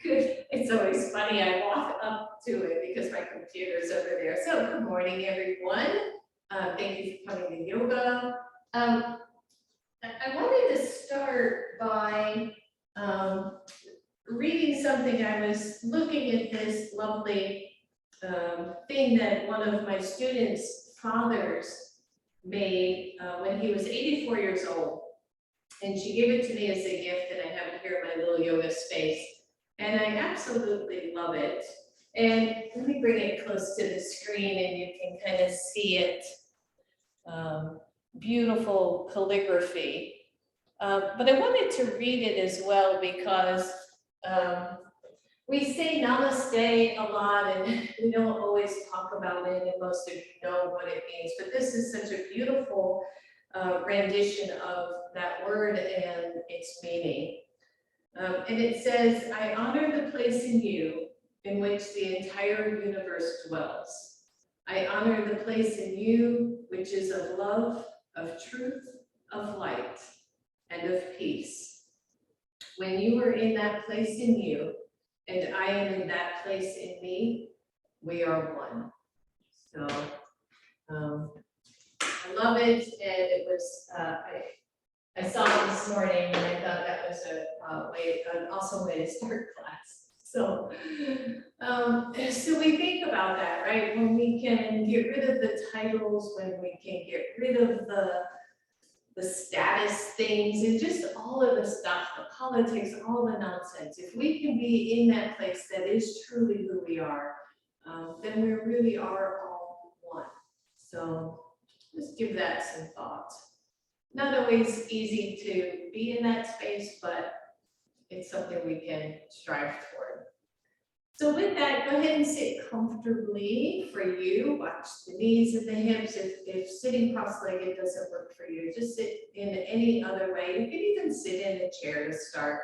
It's always funny, I walk up to it because my computer's over there. So good morning, everyone. Thank you for coming to yoga. I wanted to start by reading something. I was looking at this lovely thing that one of my students' fathers made when he was 84 years old. And she gave it to me as a gift, and I have it here in my little yoga space. And I absolutely love it. And let me bring it close to the screen and you can kind of see it. Beautiful calligraphy. But I wanted to read it as well because we say namaste a lot and we don't always talk about it, and most of you know what it means. But this is such a beautiful rendition of that word and its meaning. And it says, I honor the place in you in which the entire universe dwells. I honor the place in you which is of love, of truth, of light, and of peace. When you are in that place in you, and I am in that place in me, we are one. So I love it, and it was, I saw it this morning and I thought that was an awesome way to start class. So, so we think about that, right? When we can get rid of the titles, when we can get rid of the status things and just all of the stuff, the politics, all the nonsense. If we can be in that place that is truly who we are, then we really are all one. So just give that some thought. Not always easy to be in that space, but it's something we can strive toward. So with that, go ahead and sit comfortably for you. Watch the knees and the hips. If sitting cross-legged doesn't work for you, just sit in any other way. You can even sit in a chair to start.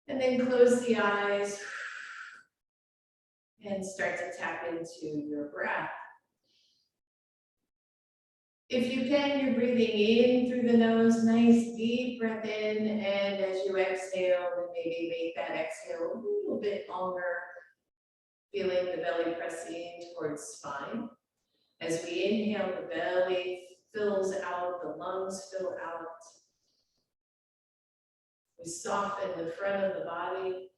And then close the eyes and start to tap into your breath. If you can, you're breathing in through the nose, nice deep breath in, and as you exhale, then maybe make that exhale a little bit longer, feeling the belly press in towards spine. As we inhale, the belly fills out, the lungs fill out. We soften the front of the body,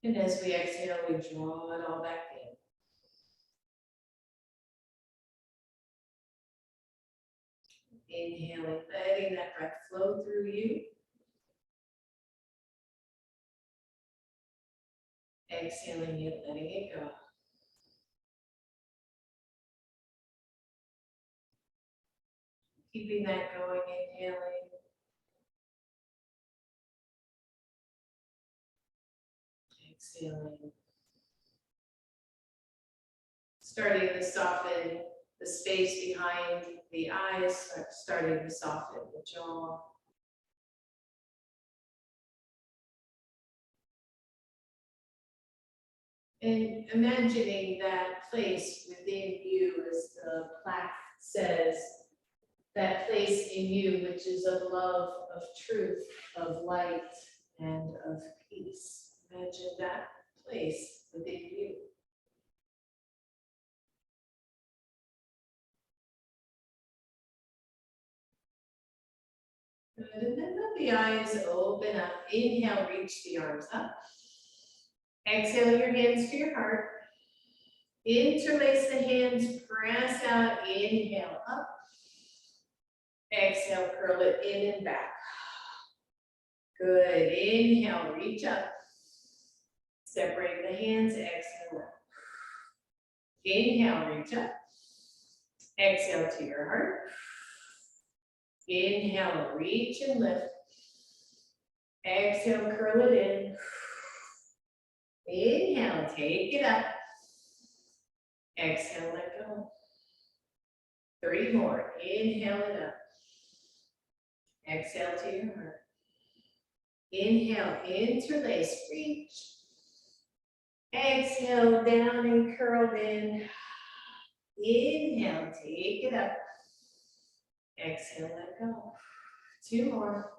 and as we exhale, we draw it all back in. Inhaling, letting that breath flow through you. Exhaling it, letting it go. Keeping that going, inhaling. Exhaling. Starting to soften the space behind the eyes, starting to soften the jaw. And imagining that place within you, as the plaque says, that place in you which is of love, of truth, of light, and of peace. Imagine that place within you. Good, and then let the eyes open up. Inhale, reach the arms up. Exhale your hands to your heart. Interlace the hands, press out, inhale up. Exhale, curl it in and back. Good, inhale, reach up. Separate the hands, exhale up. Inhale, reach up. Exhale to your heart. Inhale, reach and lift. Exhale, curl it in. Inhale, take it up. Exhale, let go. 3 more. Inhale it up. Exhale to your heart. Inhale, interlace, reach. Exhale, down and curled in. Inhale, take it up. Exhale, let go. 2 more.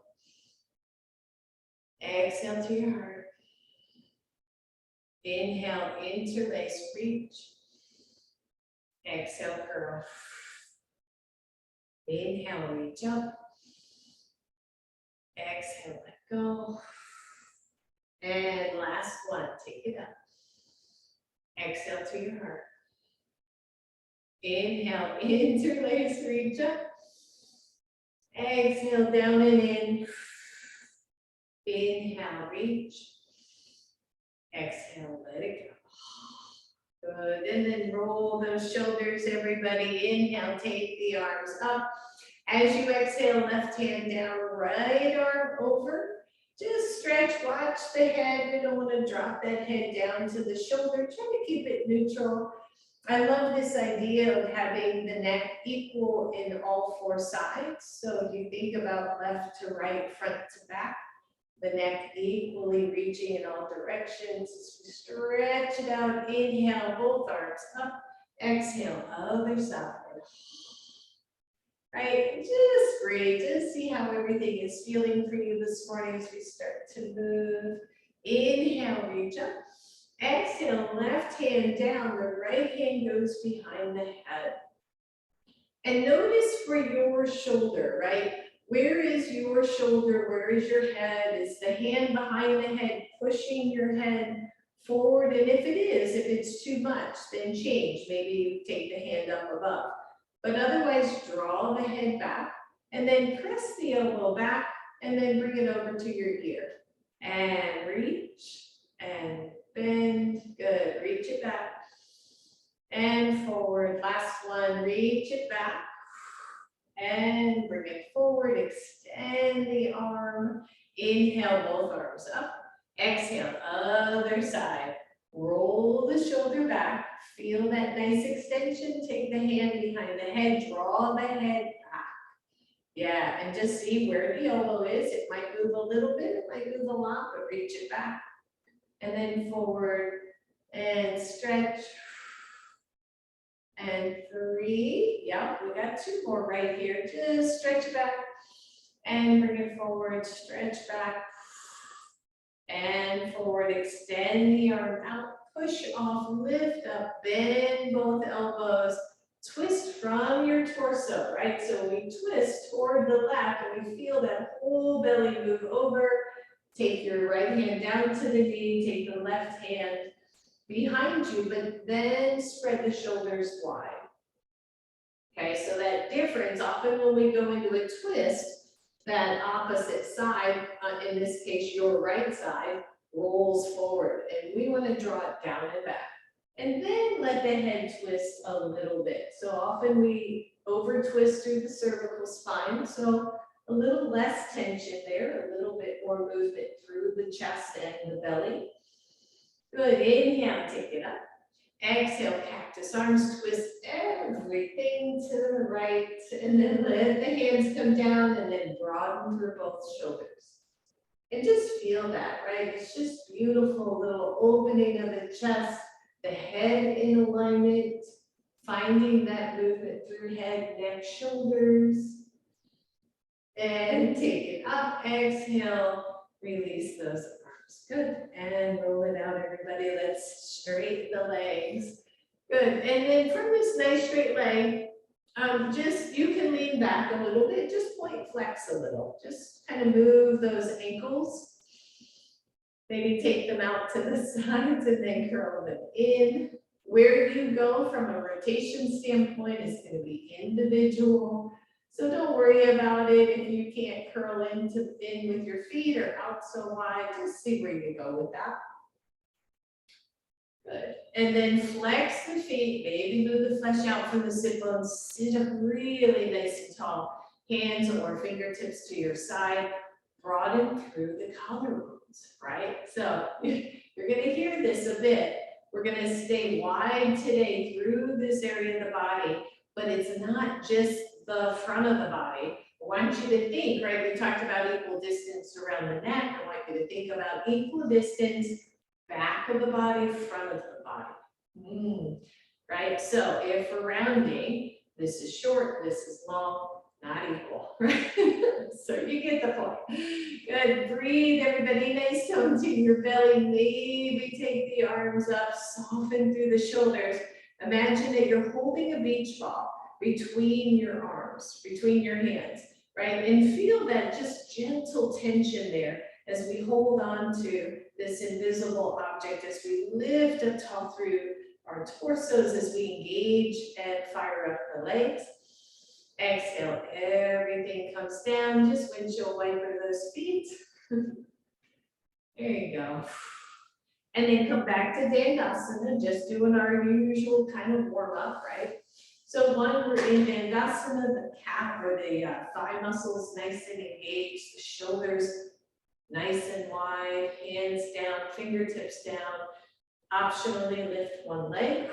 Exhale to your heart. Inhale, interlace, reach. Exhale, curl. Inhale, reach up. Exhale, let go. And last one, take it up. Exhale to your heart. Inhale, interlace, reach up. Exhale, down and in. Inhale, reach. Exhale, let it go. Good, and then roll those shoulders, everybody. Inhale, take the arms up. As you exhale, left hand down, right arm over. Just stretch, watch the head. We don't want to drop that head down to the shoulder. Try to keep it neutral. I love this idea of having the neck equal in all four sides. So if you think about left to right, front to back, the neck equally reaching in all directions. Stretch it out. Inhale, both arms up. Exhale, other side. Right, just breathe, just see how everything is feeling for you this morning as we start to move. Inhale, reach up. Exhale, left hand down, the right hand goes behind the head. And notice for your shoulder, right? Where is your shoulder? Where is your head? Is the hand behind the head pushing your head forward? And if it is, if it's too much, then change. Maybe you take the hand up above. But otherwise, draw the head back and then press the elbow back and then bring it over to your ear. And reach and bend. Good. Reach it back and forward. Last one. Reach it back and bring it forward. Extend the arm. Inhale, both arms up. Exhale, other side. Roll the shoulder back. Feel that nice extension. Take the hand behind the head. Draw the head back. Yeah, and just see where the elbow is. It might move a little bit. It might move a lot, but reach it back. And then forward and stretch. And 3. Yeah, we got 2 more right here. Just stretch back and bring it forward. Stretch back and forward. Extend the arm out. Push off, lift up, bend both elbows, twist from your torso, right? So we twist toward the left and we feel that whole belly move over. Take your right hand down to the knee, take the left hand behind you, but then spread the shoulders wide. Okay, so that difference, often when we go into a twist, that opposite side, in this case, your right side, rolls forward, and we want to draw it down and back. And then let the head twist a little bit. So often we over twist through the cervical spine, so a little less tension there, a little bit more movement through the chest and the belly. Good, inhale, take it up. Exhale, cactus arms, twist everything to the right, and then let the hands come down and then broaden through both shoulders. And just feel that, right? It's just beautiful little opening of the chest, the head in alignment, finding that movement through head, neck, shoulders. And take it up, exhale, release those arms. Good, and roll it out, everybody. Let's straighten the legs. Good, and then from this nice straight leg, just, you can lean back a little bit, just point flex a little, just kind of move those ankles. Maybe take them out to the sides and then curl them in. Where you go from a rotation standpoint is going to be individual. So don't worry about it if you can't curl in with your feet or out so wide, just see where you go with that. Good. And then flex the feet, maybe move the flesh out from the sit bones, sit up really nice and tall. Hands or fingertips to your side, broaden through the collarbones, right? So you're gonna hear this a bit. We're gonna stay wide today through this area of the body, but it's not just the front of the body. I want you to think, right? We talked about equal distance around the neck. I want you to think about equal distance back of the body, front of the body. Right? So if we're rounding, this is short, this is long, not equal, right? So you get the point. Good, breathe, everybody, nice tone to your belly, maybe take the arms up, soften through the shoulders. Imagine that you're holding a beach ball between your arms, between your hands, right? And feel that just gentle tension there as we hold on to this invisible object, as we lift up tall through our torsos, as we engage and fire up the legs. Exhale, everything comes down, just windshield wiper those feet. There you go. And then come back to Dandasana, just doing our usual kind of warm up, right? So one, we're in Dandasana, the calf or the thigh muscles nice and engaged, the shoulders nice and wide, hands down, fingertips down. Optionally lift one leg.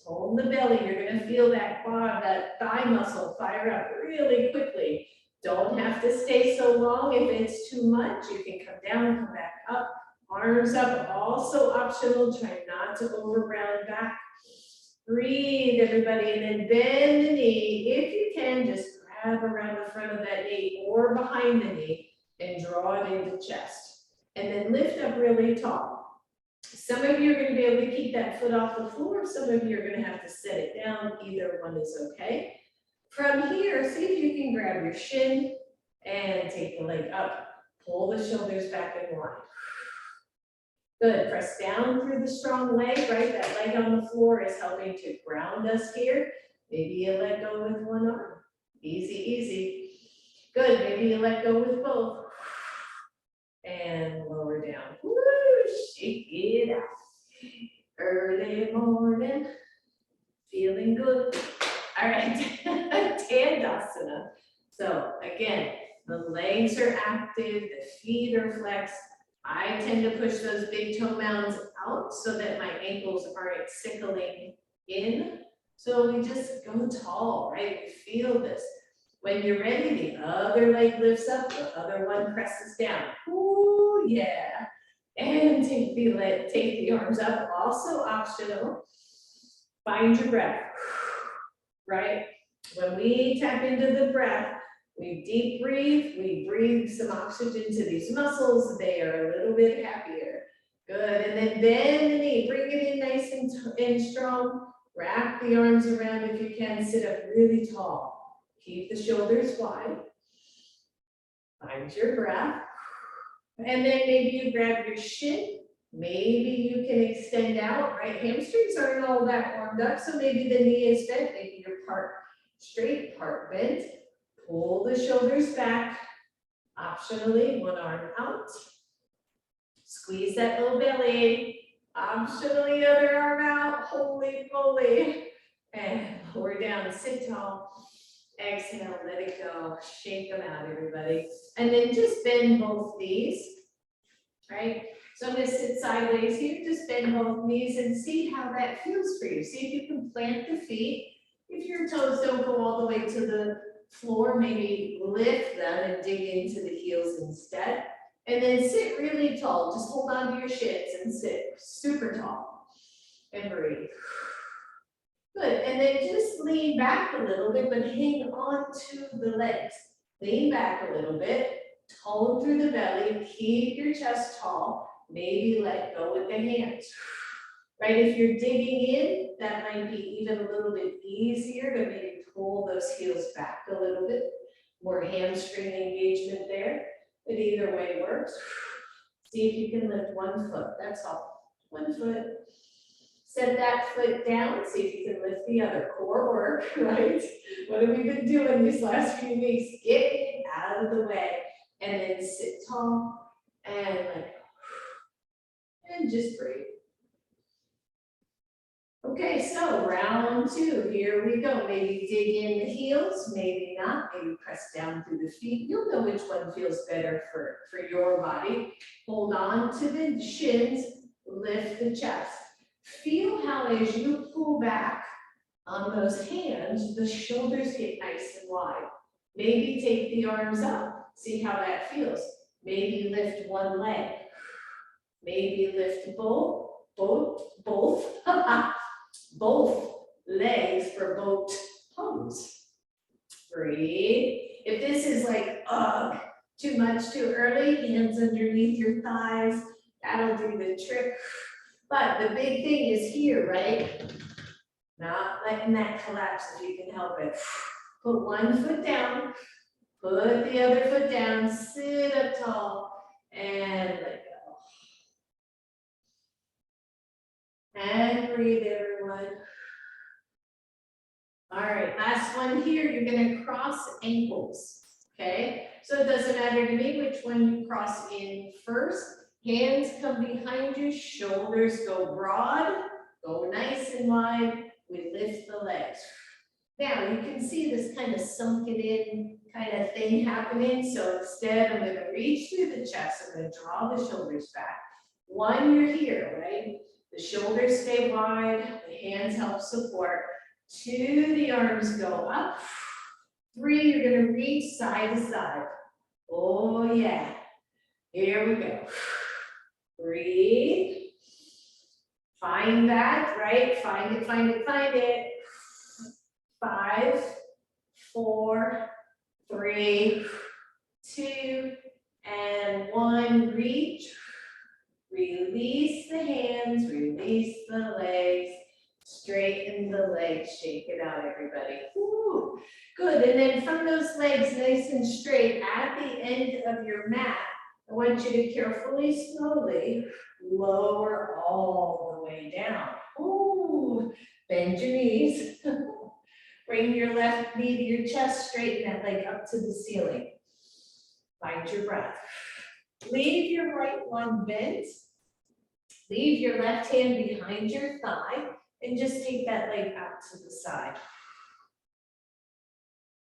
Hold the belly, you're gonna feel that quad, that thigh muscle fire up really quickly. Don't have to stay so long. If it's too much, you can come down, come back up. Arms up, also optional. Try not to over round back. Breathe, everybody, and then bend the knee. If you can, just grab around the front of that knee or behind the knee and draw it into chest. And then lift up really tall. Some of you are going to be able to keep that foot off the floor. Some of you are going to have to set it down. Either one is okay. From here, see if you can grab your shin and take the leg up. Pull the shoulders back and wide. Good, press down through the strong leg, right? That leg on the floor is helping to ground us here. Maybe you let go with one arm. Easy, easy. Good, maybe you let go with both. And lower down. Woo, shake it out. Early morning, feeling good. All right, Dandasana. So again, the legs are active, the feet are flexed. I tend to push those big toe mounds out so that my ankles aren't sickling in. So we just go tall, right? We feel this. When you're ready, the other leg lifts up, the other one presses down. Ooh, yeah. And take the arms up, also optional. Find your breath, right? When we tap into the breath, we deep breathe, we breathe some oxygen to these muscles, they are a little bit happier. Good, and then bend the knee, bring it in nice and strong. Wrap the arms around if you can, sit up really tall. Keep the shoulders wide. Find your breath. And then maybe you grab your shin. Maybe you can extend out, right? Hamstrings aren't all that warmed up, so maybe the knee is bent. Maybe you're part straight, part bent. Pull the shoulders back. Optionally, one arm out. Squeeze that little belly. Optionally, other arm out. Holy moly. And lower down, sit tall. Exhale, let it go. Shake them out, everybody. And then just bend both knees, right? So I'm going to sit sideways here. Just bend both knees and see how that feels for you. See if you can plant the feet. If your toes don't go all the way to the floor, maybe lift them and dig into the heels instead. And then sit really tall. Just hold on to your shins and sit super tall. And breathe. Good, and then just lean back a little bit, but hang on to the legs. Lean back a little bit, tone through the belly, keep your chest tall, maybe let go with the hands. Right, if you're digging in, that might be even a little bit easier to maybe pull those heels back a little bit. More hamstring engagement there, but either way works. See if you can lift one foot, that's all, one foot. Set that foot down, see if you can lift the other. Core work, right? What have we been doing these last few weeks? Get it out of the way. And then sit tall and let go. And just breathe. Okay, so round two, here we go. Maybe dig in the heels, maybe not. Maybe press down through the feet. You'll know which one feels better for your body. Hold on to the shins, lift the chest. Feel how as you pull back on those hands, the shoulders get nice and wide. Maybe take the arms up, see how that feels. Maybe lift one leg. Maybe lift both legs for boat pose. Breathe. If this is like, ugh, Too much too early, hands underneath your thighs, that'll do the trick. But the big thing is here, right? Not letting that collapse if you can help it. Put one foot down, put the other foot down, sit up tall, and let go. And breathe, everyone. All right, last one here, you're gonna cross ankles, okay? So it doesn't matter to me which one you cross in first. Hands come behind you, shoulders go broad, go nice and wide. We lift the legs. Now you can see this kind of sunken in kind of thing happening. So instead, I'm gonna reach through the chest. I'm gonna draw the shoulders back. One, you're here, right? The shoulders stay wide, the hands help support. Two, the arms go up. Three, you're gonna reach side to side. Oh yeah, here we go. Breathe. Find that, right? Find it, find it, find it. 5, 4, 3, 2, and 1. Reach. Release the hands, release the legs. Straighten the legs, shake it out, everybody. Woo. Good, and then from those legs, nice and straight, at the end of your mat, I want you to carefully, slowly lower all the way down. Ooh, bend your knees. Bring your left knee to your chest, straighten that leg up to the ceiling. Find your breath. Leave your right one bent. Leave your left hand behind your thigh and just take that leg out to the side.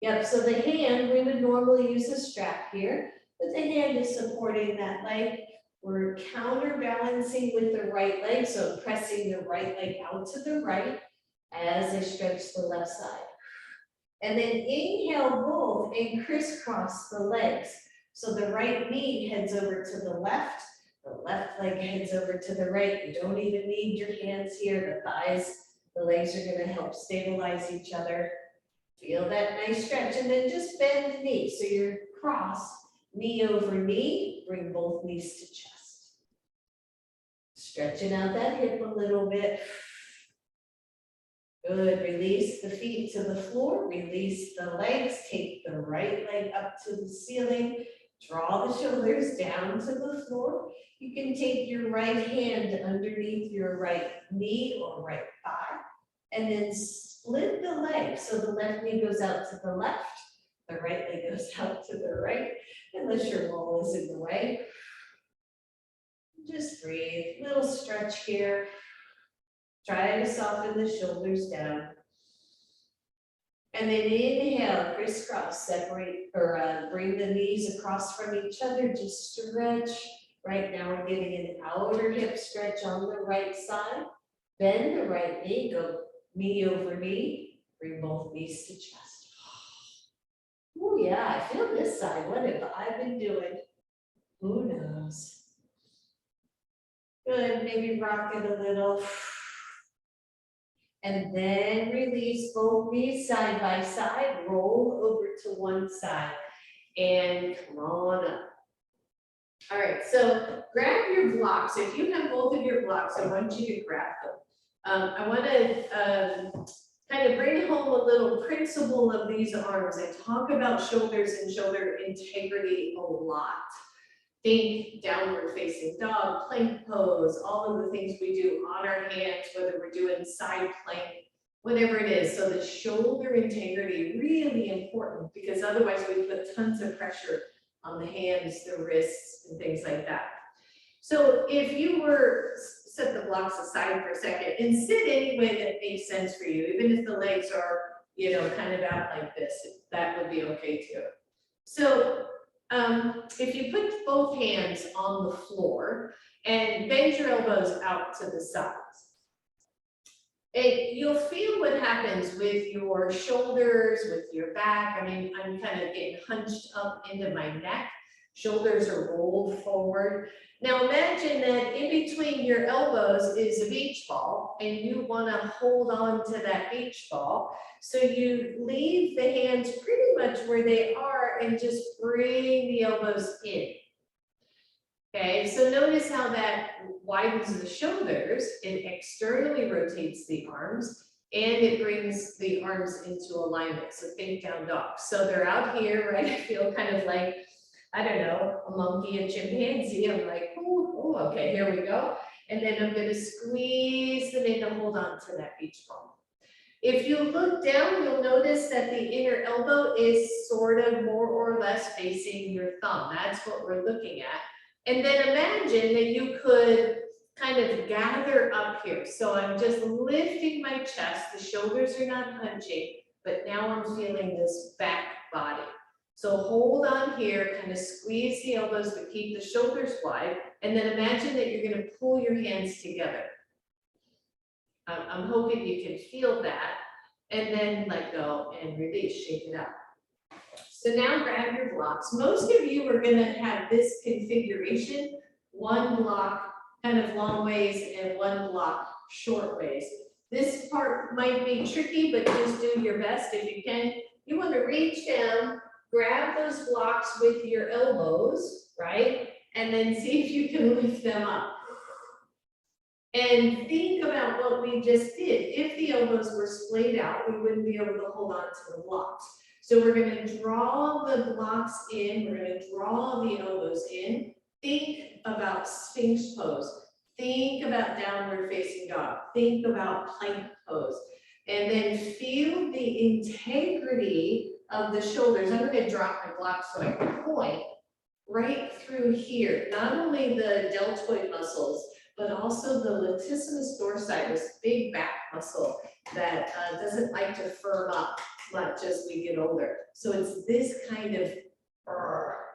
Yep, so the hand, we would normally use a strap here, but the hand is supporting that leg. We're counterbalancing with the right leg, so pressing the right leg out to the right as I stretch the left side. And then inhale both and crisscross the legs. So the right knee heads over to the left leg heads over to the right. You don't even need your hands here. The thighs, the legs are gonna help stabilize each other. Feel that nice stretch, and then just bend the knee. So you're cross, knee over knee, bring both knees to chest. Stretching out that hip a little bit. Good, release the feet to the floor, release the legs, take the right leg up to the ceiling, draw the shoulders down to the floor. You can take your right hand underneath your right knee or right thigh, and then split the leg. So the left knee goes out to the left, the right leg goes out to the right, unless your wall is in the way. Just breathe, little stretch here. Try to soften the shoulders down. And then inhale, crisscross, separate, or bring the knees across from each other, just stretch. Right now we're getting an outer hip stretch on the right side. Bend the right knee, go knee over knee, bring both knees to chest. Oh yeah, I feel this side. What have I been doing? Who knows? Good, maybe rock it a little. And then release both knees side by side, roll over to one side, and come on up. All right, so grab your blocks. If you have both of your blocks, I want you to grab them. I want to kind of bring home a little principle of these arms. I talk about shoulders and shoulder integrity a lot. Think downward facing dog, plank pose, all of the things we do on our hands, whether we're doing side plank, whatever it is. So the shoulder integrity, really important, because otherwise we put tons of pressure on the hands, the wrists, and things like that. So if you were, set the blocks aside for a second and sit any way that makes sense for you, even if the legs are, you know, kind of out like this, that would be okay too. So if you put both hands on the floor and bend your elbows out to the sides, you'll feel what happens with your shoulders, with your back. I mean, I'm kind of getting hunched up into my neck. Shoulders are rolled forward. Now imagine that in between your elbows is a beach ball and you want to hold on to that beach ball. So you leave the hands pretty much where they are and just bring the elbows in. Okay, so notice how that widens the shoulders, it externally rotates the arms, and it brings the arms into alignment. So think down dog. So they're out here, right? I feel kind of like, I don't know, a monkey, a chimpanzee. I'm like, oh, okay, here we go. And then I'm gonna squeeze them in to hold on to that beach ball. If you look down, you'll notice that the inner elbow is sort of more or less facing your thumb. That's what we're looking at. And then imagine that you could kind of gather up here. So I'm just lifting my chest, the shoulders are not hunching, but now I'm feeling this back body. So hold on here, kind of squeeze the elbows, but keep the shoulders wide. And then imagine that you're going to pull your hands together. I'm hoping you can feel that. And then let go and release, shake it out. So now grab your blocks. Most of you are going to have this configuration, one block kind of long ways and one block short ways. This part might be tricky, but just do your best if you can. You want to reach down, grab those blocks with your elbows, right? And then see if you can lift them up. And think about what we just did. If the elbows were splayed out, we wouldn't be able to hold on to the blocks. So we're going to draw the blocks in, we're going to draw the elbows in. Think about Sphinx pose. Think about downward facing dog. Think about plank pose. And then feel the integrity of the shoulders. I'm going to drop my blocks so I can point right through here. Not only the deltoid muscles, but also the latissimus dorsi, this big back muscle that doesn't like to firm up much as we get older. So it's this kind of,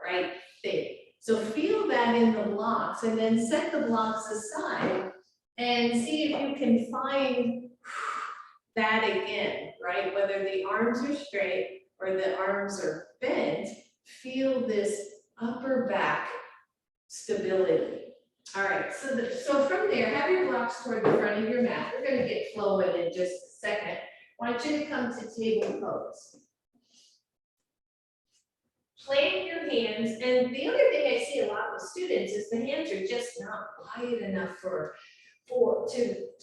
right, thing. So feel that in the blocks and then set the blocks aside and see if you can find that again, right? Whether the arms are straight or the arms are bent, feel this upper back stability. All right, so from there, have your blocks toward the front of your mat. We're going to get flowing in just a second. I want you to come to table pose. Plant your hands, and the other thing I see a lot with students is the hands are just not wide enough to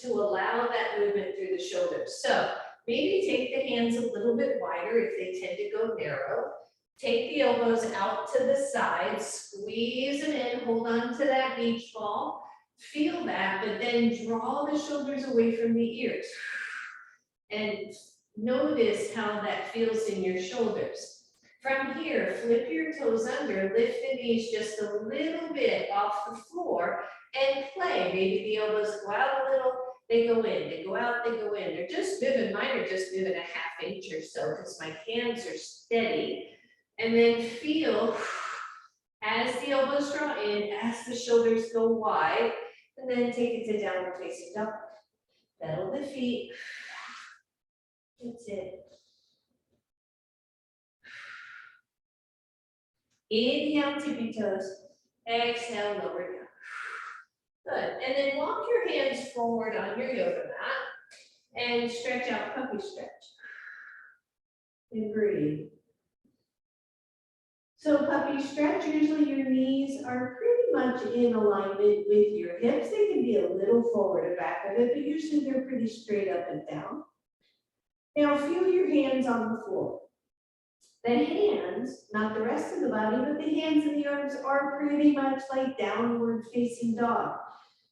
allow that movement through the shoulders. So maybe take the hands a little bit wider if they tend to go narrow. Take the elbows out to the side, squeeze them in, hold on to that beach ball. Feel that, but then draw the shoulders away from the ears. And notice how that feels in your shoulders. From here, flip your toes under, lift the knees just a little bit off the floor and play. Maybe the elbows go out a little, they go in, they go out, they go in. They're just moving, mine are just moving a ½ inch or so because my hands are steady. And then feel as the elbows draw in, as the shoulders go wide, and then take it to downward facing dog. Pedal the feet. That's it. Inhale, tippy toes. Exhale, lower down. Good. And then walk your hands forward on your yoga mat and stretch out, puppy stretch. And breathe. So puppy stretch, usually your knees are pretty much in alignment with your hips. They can be a little forward and back of it, but usually they're pretty straight up and down. Now feel your hands on the floor. The hands, not the rest of the body, but the hands and the arms are pretty much like downward facing dog.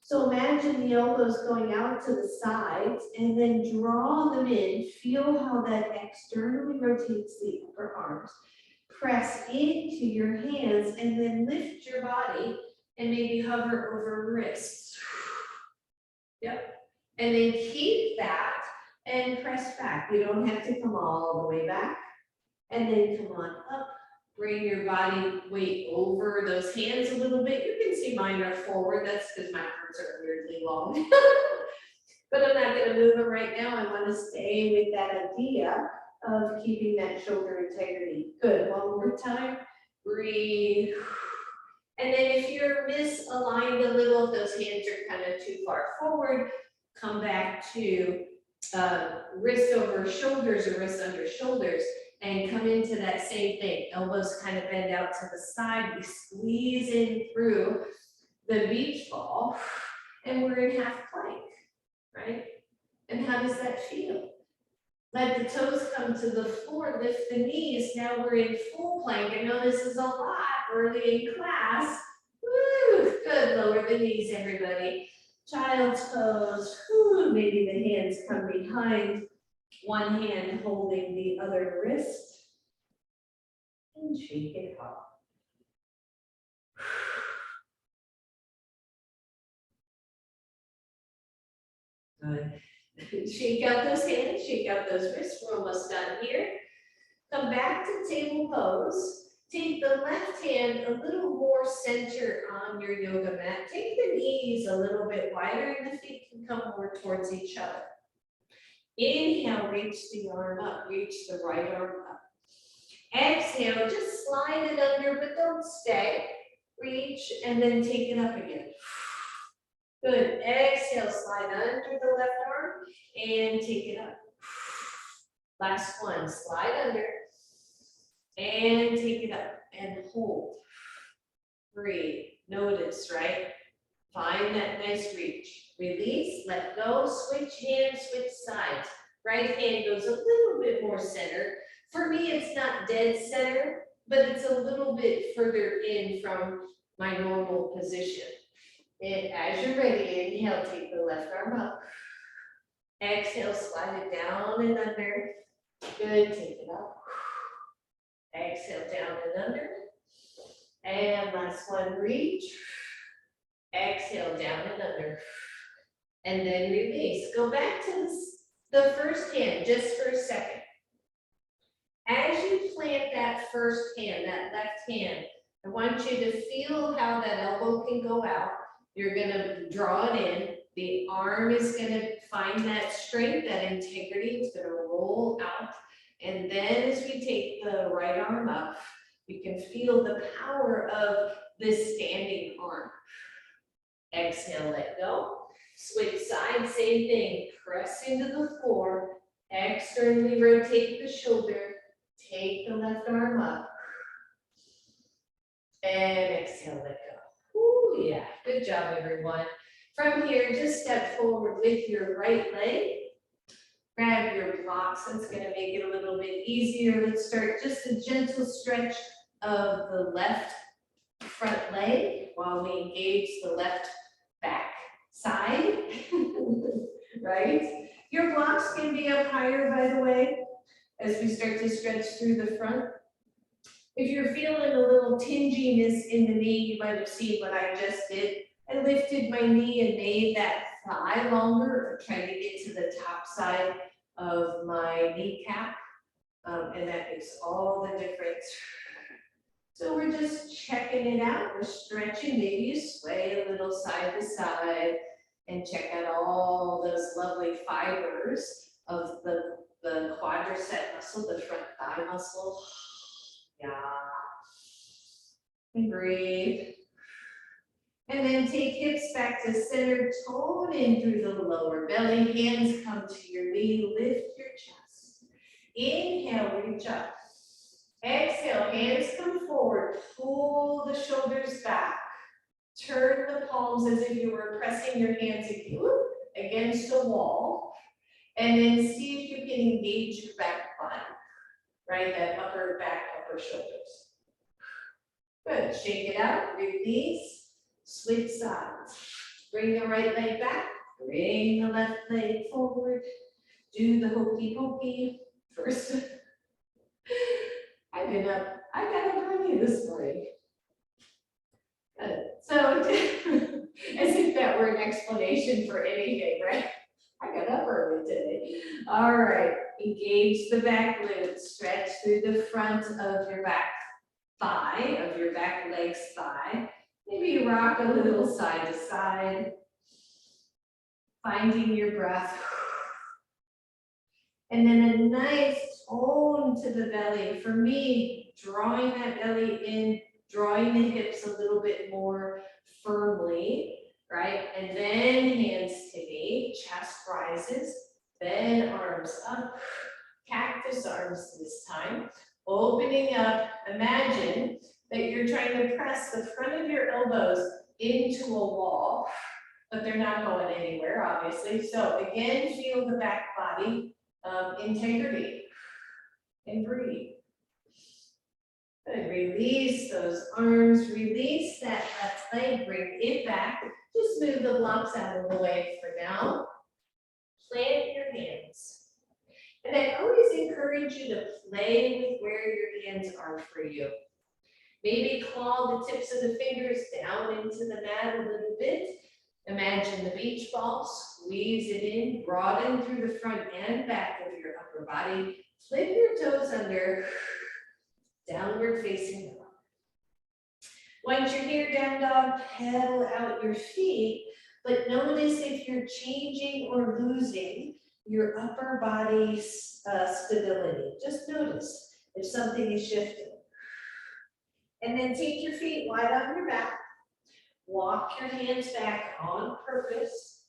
So imagine the elbows going out to the sides and then draw them in. Feel how that externally rotates the upper arms. Press into your hands and then lift your body and maybe hover over wrists. Yep. And then keep that and press back. You don't have to come all the way back. And then come on up. Bring your body weight over those hands a little bit. You can see mine are forward. That's because my arms are weirdly long. But I'm not going to move them right now. I want to stay with that idea of keeping that shoulder integrity. Good. One more time. Breathe. And then if you're misaligned a little, if those hands are kind of too far forward, come back to wrist over shoulders or wrist under shoulders and come into that same thing. Elbows kind of bend out to the side. We squeeze in through the beach ball and we're in half plank, right? And how does that feel? Let the toes come to the floor, lift the knees. Now we're in full plank. I know this is a lot early in class. Woo, good, lower the knees, everybody. Child's pose, woo, maybe the hands come behind, one hand holding the other wrist. And shake it off. Good. Shake out those hands, shake out those wrists. We're almost done here. Come back to table pose. Take the left hand a little more center on your yoga mat. Take the knees a little bit wider and the feet can come more towards each other. Inhale, reach the arm up, reach the right arm up. Exhale, just slide it under, but don't stay. Reach and then take it up again. Good. Exhale, slide under the left arm and take it up. Last one, slide under and take it up and hold. Breathe. Notice, right? Find that nice reach. Release, let go, switch hands, switch sides. Right hand goes a little bit more center. For me, it's not dead center, but it's a little bit further in from my normal position. And as you're ready, inhale, take the left arm up. Exhale, slide it down and under. Good, take it up. Exhale, down and under. And last one, reach. Exhale, down and under. And then release. Go back to the first hand just for a second. As you plant that first hand, that left hand, I want you to feel how that elbow can go out. You're gonna draw it in. The arm is gonna find that strength, that integrity. It's gonna roll out. And then as we take the right arm up, you can feel the power of this standing arm. Exhale, let go. Switch sides, same thing. Press into the floor. Externally rotate the shoulder. Take the left arm up. And exhale, let go. Ooh, yeah, good job, everyone. From here, just step forward with your right leg. Grab your blocks. That's going to make it a little bit easier. Let's start just a gentle stretch of the left front leg while we engage the left back side. Right? Your blocks can be up higher, by the way, as we start to stretch through the front. If you're feeling a little tinginess in the knee, you might have seen what I just did. I lifted my knee and made that thigh longer, or trying to get to the top side of my kneecap, and that makes all the difference. So we're just checking it out. We're stretching, maybe you sway a little side to side and check out all those lovely fibers of the quadricep muscle, the front thigh muscle. Yeah. And breathe. And then take hips back to center, tone in through the lower belly, hands come to your knee, lift your chest. Inhale, reach up. Exhale, hands come forward, pull the shoulders back. Turn the palms as if you were pressing your hands against a wall. And then see if you can engage your back body, right? That upper back, upper shoulders. Good, shake it out, release. Switch sides. Bring the right leg back. Bring the left leg forward. Do the hokey pokey first. I got up early this morning. Good. So, as if that were an explanation for anything, right? I got up early today. All right. Engage the back glutes. Stretch through the front of your back thigh, of your back leg's thigh. Maybe rock a little side to side, finding your breath. And then a nice tone to the belly. For me, drawing that belly in drawing the hips a little bit more firmly, right? And then hands to knee, chest rises, then arms up, cactus arms this time, opening up. Imagine that you're trying to press the front of your elbows into a wall, but they're not going anywhere, obviously. So again, feel the back body integrity and breathe. Good, release those arms, release that left leg, bring it back. Just move the blocks out of the way for now. Plant your hands. And I always encourage you to play with where your hands are for you. Maybe claw the tips of the fingers down into the mat a little bit. Imagine the beach ball, squeeze it in, broaden through the front and back of your upper body. Flip your toes under, downward facing dog. Once you're here, down dog, pedal out your feet, but notice if you're changing or losing your upper body stability. Just notice if something is shifting. And then take your feet wide on your back. Walk your hands back on purpose.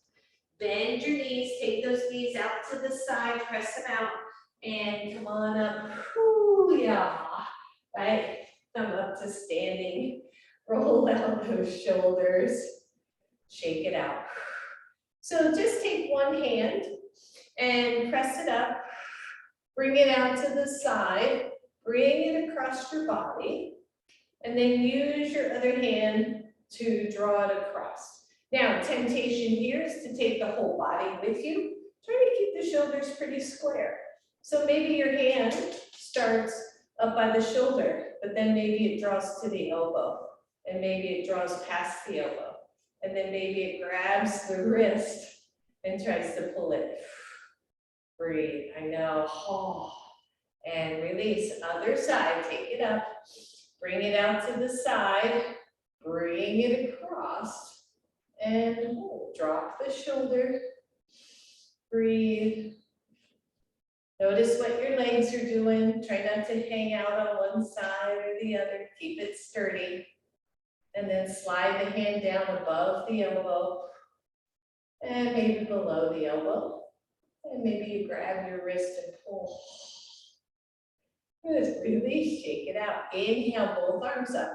Bend your knees, take those knees out to the side, press them out, and come on up. Ooh, yeah, right? Come up to standing. Roll out those shoulders. Shake it out. So just take one hand and press it up. Bring it out to the side. Bring it across your body. And then use your other hand to draw it across. Now, temptation here is to take the whole body with you. Try to keep the shoulders pretty square. So maybe your hand starts up by the shoulder, but then maybe it draws to the elbow, and maybe it draws past the elbow, and then maybe it grabs the wrist and tries to pull it. Breathe, I know, oh. And release, other side, take it up, bring it out to the side, bring it across, and hold. Drop the shoulder, breathe. Notice what your legs are doing. Try not to hang out on one side or the other. Keep it sturdy. And then slide the hand down above the elbow and maybe below the elbow. And maybe you grab your wrist and pull. Good, release, shake it out. Inhale, both arms up.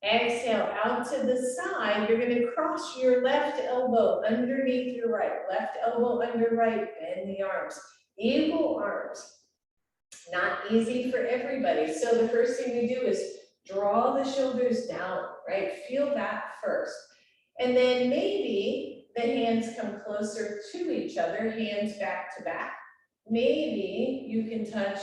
Exhale, out to the side. You're going to cross your left elbow underneath your right. Left elbow under right, bend the arms. Eagle arms. Not easy for everybody. So the first thing we do is draw the shoulders down, right? Feel that first. And then maybe the hands come closer to each other, hands back to back. Maybe you can touch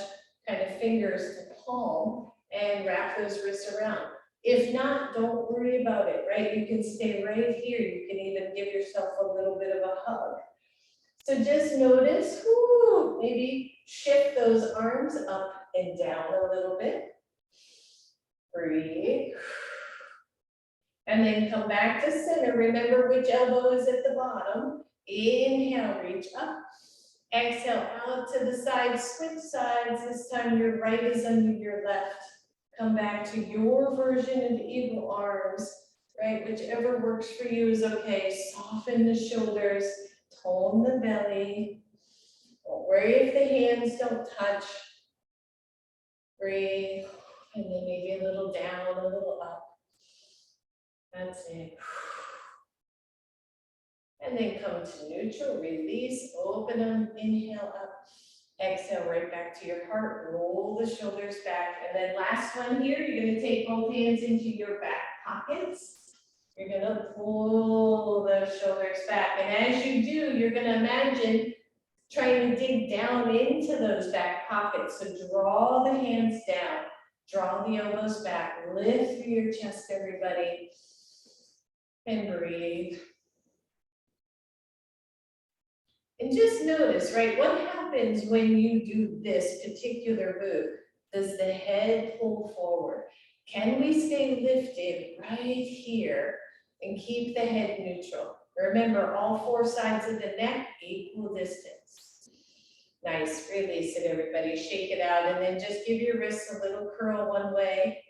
kind of fingers to palm and wrap those wrists around. If not, don't worry about it, right? You can stay right here. You can even give yourself a little bit of a hug. So just notice, whoo, maybe shift those arms up and down a little bit. Breathe. And then come back to center. Remember which elbow is at the bottom. Inhale, reach up. Exhale, out to the side, switch sides. This time your right is under your left. Come back to your version of eagle arms, right? Whichever works for you is okay. Soften the shoulders, tone the belly. Don't worry if the hands don't touch. Breathe, and then maybe a little down, a little up. That's it. And then come to neutral, release, open them, inhale up. Exhale right back to your heart, roll the shoulders back. And then last one here, you're gonna take both hands into your back pockets. You're gonna pull those shoulders back. And as you do, you're gonna imagine trying to dig down into those back pockets. So draw the hands down, draw the elbows back, lift through your chest, everybody, and breathe. And just notice, right, what happens when you do this particular move? Does the head pull forward? Can we stay lifted right here and keep the head neutral? Remember, all four sides of the neck, equal distance. Nice, release it, everybody. Shake it out, and then just give your wrists a little curl one way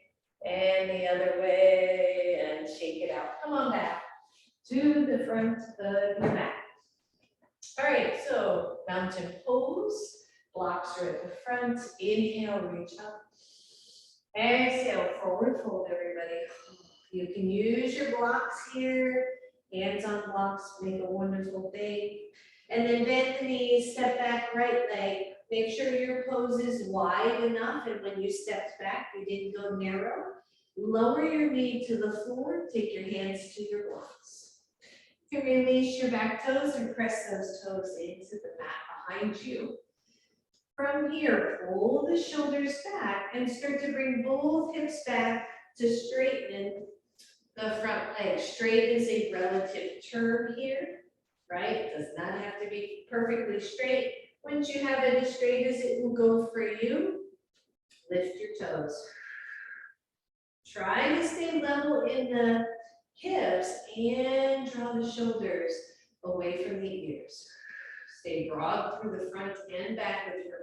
And the other way, and shake it out. Come on back to the front of your mat. All right, so mountain pose. Blocks are at the front. Inhale, reach up. Exhale, forward fold, everybody. You can use your blocks here. Hands on blocks make a wonderful thing. And then bend the knees, step back, right leg. Make sure your pose is wide enough, and when you stepped back, you didn't go narrow. Lower your knee to the floor, take your hands to your blocks. You can release your back toes and press those toes into the mat behind you. From here, pull the shoulders back and start to bring both hips back to straighten the front leg. Straight is a relative term here, right? It does not have to be perfectly straight. Once you have it as straight as it will go for you, lift your toes. Try to stay level in the hips and draw the shoulders away from the ears. Stay broad through the front and back with your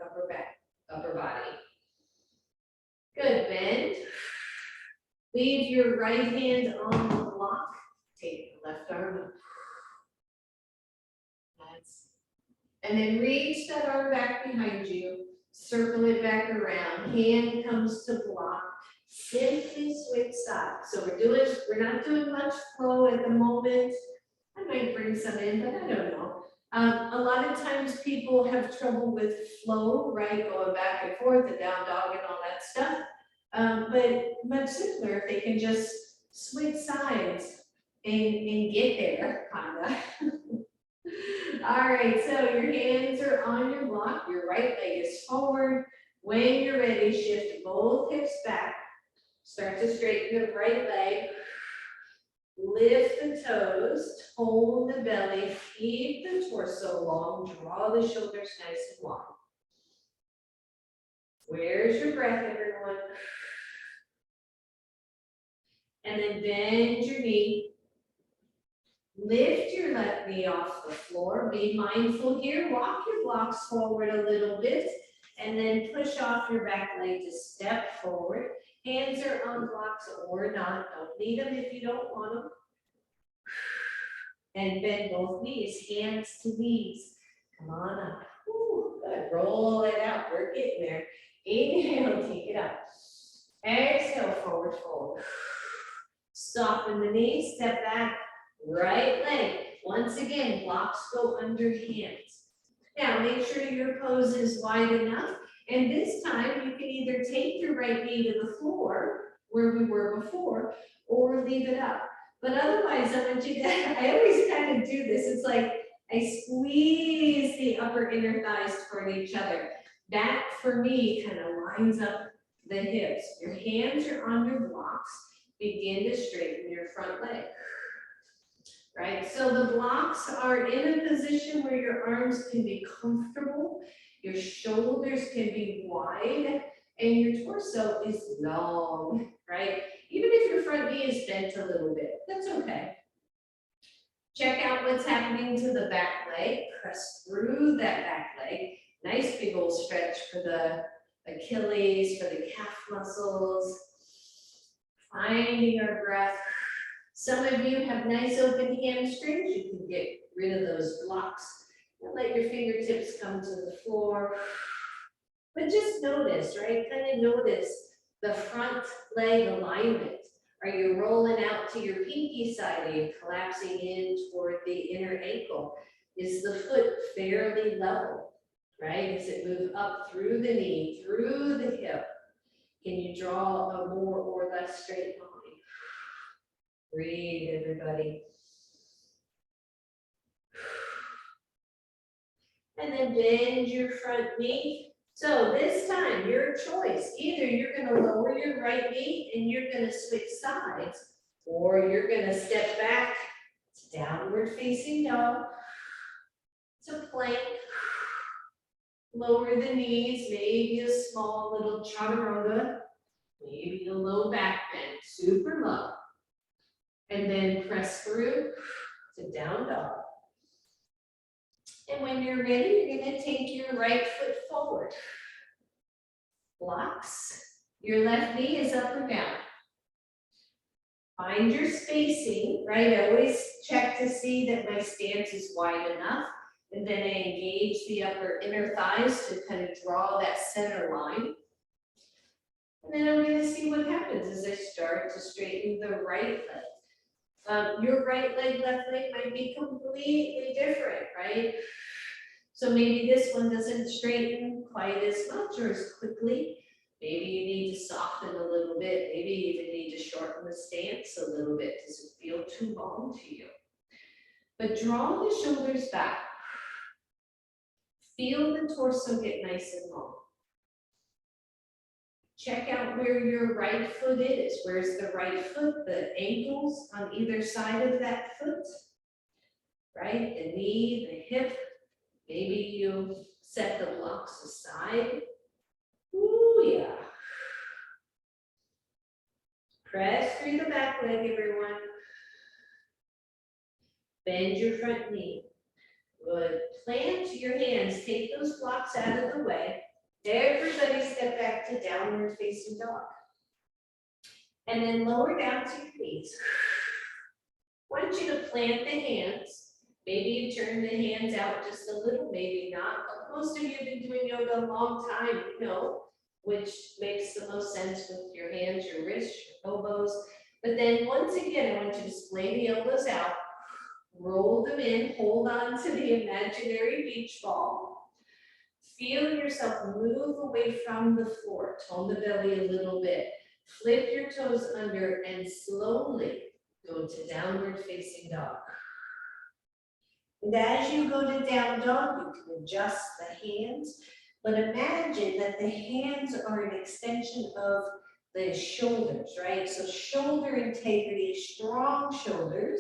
upper body. Good, bend. Leave your right hand on the block. Take the left arm up. And then reach that arm back behind you. Circle it back around. Hand comes to block. Simply switch sides. So we're not doing much flow at the moment. I might bring some in, but I don't know. A lot of times people have trouble with flow, right? Going back and forth and down dog and all that stuff. But much simpler if they can just switch sides and get there, kinda. All right, so your hands are on your block, your right leg is forward. When you're ready, shift both hips back. Start to straighten the right leg. Lift the toes, tone the belly, keep the torso long, draw the shoulders nice and wide. Where's your breath, everyone? And then bend your knee. Lift your left knee off the floor. Be mindful here. Walk your blocks forward a little bit and then push off your back leg to step forward. Hands are on blocks or not. Don't need them if you don't want them. And bend both knees, hands to knees. Come on up. Ooh, good. Roll it out. We're getting there. Inhale, take it up. Exhale, forward fold. Soften the knees, step back. Right leg. Once again, blocks go under hands. Now, make sure your pose is wide enough. And this time, you can either take your right knee to the floor, where we were before, or leave it up. But otherwise, I want you to, I always kind of do this. It's like I squeeze the upper inner thighs toward each other. That, for me, kind of lines up the hips. Your hands are on your blocks. Begin to straighten your front leg. Right, so the blocks are in a position where your arms can be comfortable, your shoulders can be wide, and your torso is long, right? Even if your front knee is bent a little bit, that's okay. Check out what's happening to the back leg. Press through that back leg. Nice big old stretch for the Achilles, for the calf muscles. Finding your breath. Some of you have nice open hamstrings. You can get rid of those blocks and let your fingertips come to the floor. But just notice, right? Kind of notice the front leg alignment. Are you rolling out to your pinky side? Are you collapsing in toward the inner ankle? Is the foot fairly level, right? Does it move up through the knee, through the hip? Can you draw a more or less straight line? Breathe, everybody. And then bend your front knee. So this time, your choice. Either you're going to lower your right knee and you're going to switch sides, or you're going to step back to downward facing dog, to plank. Lower the knees, maybe a small little chaturanga, maybe a low back bend, super low. And then press through to down dog. And when you're ready, you're going to take your right foot forward. Blocks. Your left knee is up or down. Find your spacing, right? I always check to see that my stance is wide enough. And then I engage the upper inner thighs to kind of draw that center line. And then I'm going to see what happens as I start to straighten the right leg. Your right leg, left leg might be completely different, right? So maybe this one doesn't straighten quite as much or as quickly. Maybe you need to soften a little bit. Maybe you even need to shorten the stance a little bit. Does it feel too long to you? But draw the shoulders back. Feel the torso get nice and long. Check out where your right foot is. Where's the right foot? The ankles on either side of that foot, right? The knee, the hip. Maybe you set the blocks aside. Ooh, yeah. Press through the back leg, everyone. Bend your front knee. Good. Plant your hands. Take those blocks out of the way. Everybody step back to downward facing dog. And then lower down to your knees. I want you to plant the hands. Maybe you turn the hands out just a little, maybe not. But most of you have been doing yoga a long time, you know, which makes the most sense with your hands, your wrists, your elbows. But then once again, I want you to splay the elbows out, roll them in, hold on to the imaginary beach ball. Feel yourself move away from the floor, tone the belly a little bit. Flip your toes under and slowly go to downward facing dog. And as you go to down dog, you can adjust the hands, but imagine that the hands are an extension of the shoulders, right? So shoulder integrity, strong shoulders,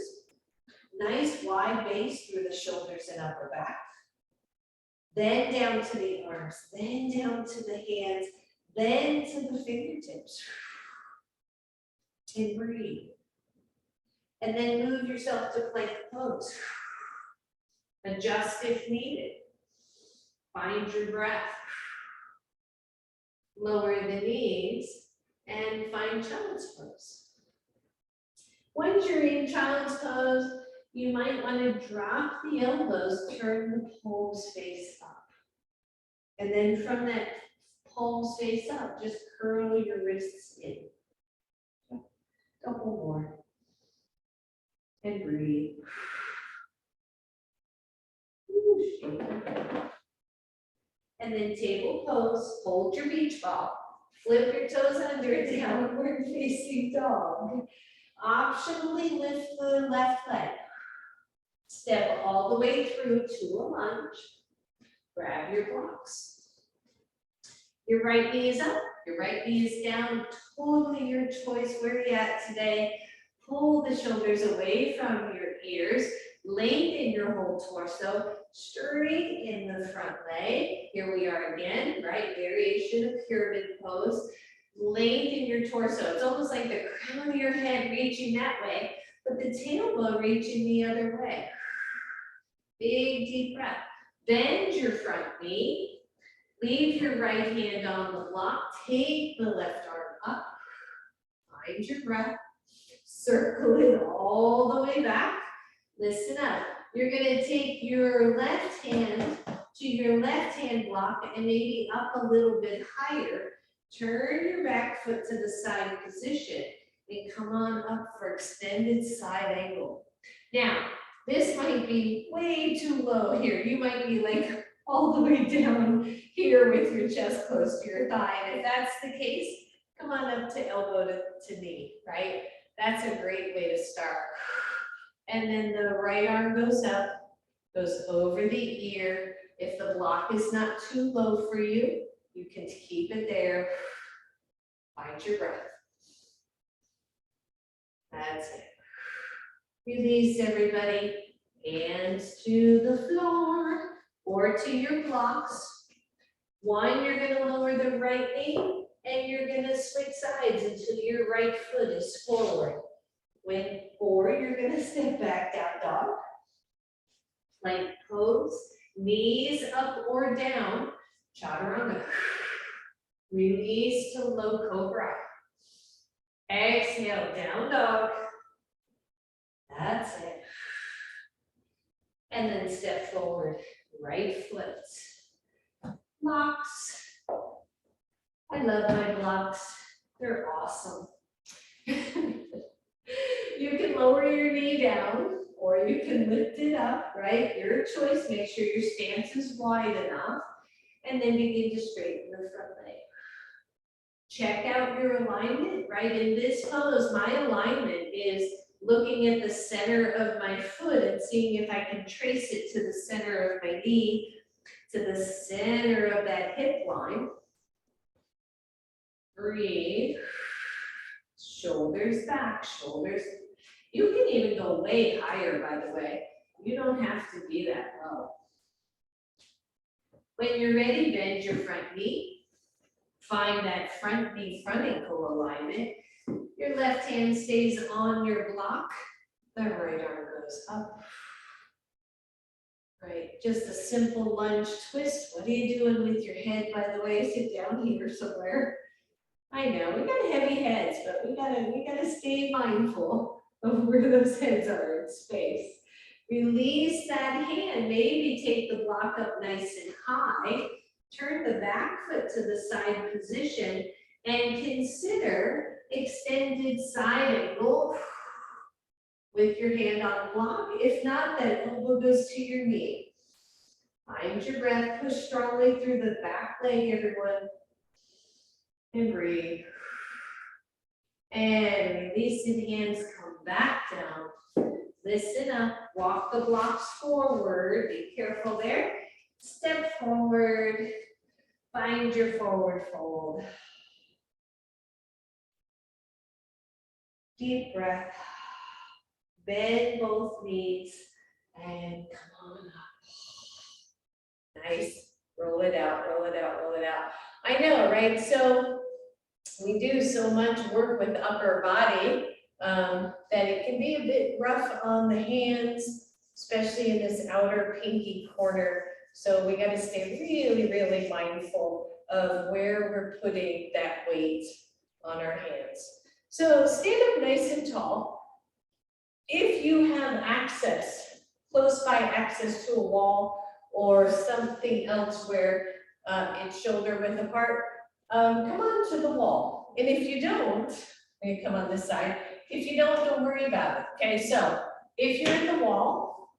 nice wide base through the shoulders and upper back. Then down to the arms, then down to the hands, then to the fingertips. And breathe. And then move yourself to plank pose. Adjust if needed. Find your breath. Lower the knees and find child's pose. Once you're in child's pose, you might want to drop the elbows, turn the palms face up. And then from that palms face up, just curl your wrists in. Couple more. And breathe. And then table pose, hold your beach ball, flip your toes under, downward facing dog. Optionally lift the left leg. Step all the way through to a lunge. Grab your blocks. Your right knee is up, your right knee is down, totally your choice where you're at today. Pull the shoulders away from your ears, lengthen your whole torso, straighten the front leg. Here we are again, right? Variation of pyramid pose. Lengthen your torso. It's almost like the crown of your head reaching that way, but the tailbone reaching the other way. Big deep breath. Bend your front knee. Leave your right hand on the block. Take the left arm up. Find your breath. Circle it all the way back. Listen up. You're going to take your left hand to your left hand block and maybe up a little bit higher. Turn your back foot to the side position and come on up for extended side angle. Now, this might be way too low here. You might be like all the way down here with your chest close to your thigh. And if that's the case, come on up to elbow to knee, right? That's a great way to start. And then the right arm goes up, goes over the ear. If the block is not too low for you, you can keep it there. Find your breath. That's it. Release, everybody. Hands to the floor or to your blocks. One, you're going to lower the right knee and you're going to switch sides until your right foot is forward. Or you're going to step back, down dog. Plank pose, knees up or down, chaturanga. Release to low cobra. Exhale, down dog. and then step forward, right foot. Blocks. I love my blocks. They're awesome. You can lower your knee down or you can lift it up, right? Your choice. Make sure your stance is wide enough and then begin to straighten the front leg. Check out your alignment, right? In this pose, my alignment is looking at the center of my foot and seeing if I can trace it to the center of my knee, to the center of that hip line. Breathe. Shoulders back, shoulders. You can even go way higher, by the way. You don't have to be that low. When you're ready, bend your front knee. Find that front knee, front ankle alignment. Your left hand stays on your block. The right arm goes up. Right, just a simple lunge twist. What are you doing with your head, by the way? Sit down here somewhere. I know, we got heavy heads, but we gotta stay mindful of where those heads are in space. Release that hand, maybe take the block up nice and high. Turn the back foot to the side position and consider extended side angle with your hand on the block. If not, that elbow goes to your knee. Find your breath, push strongly through the back leg, everyone. And breathe. And releasing hands, come back down. Listen up, walk the blocks forward. Be careful there. Step forward. Find your forward fold. Deep breath. Bend both knees and come on up. Nice. Roll it out, roll it out, roll it out. I know, right? So we do so much work with the upper body that it can be a bit rough on the hands, especially in this outer pinky corner. So we got to stay really, really mindful of where we're putting that weight on our hands. So stand up nice and tall. If you have access, close by access to a wall or something else where it's shoulder width apart, come on to the wall. And if you don't, you come on this side. If you don't worry about it. Okay, so if you're in the wall,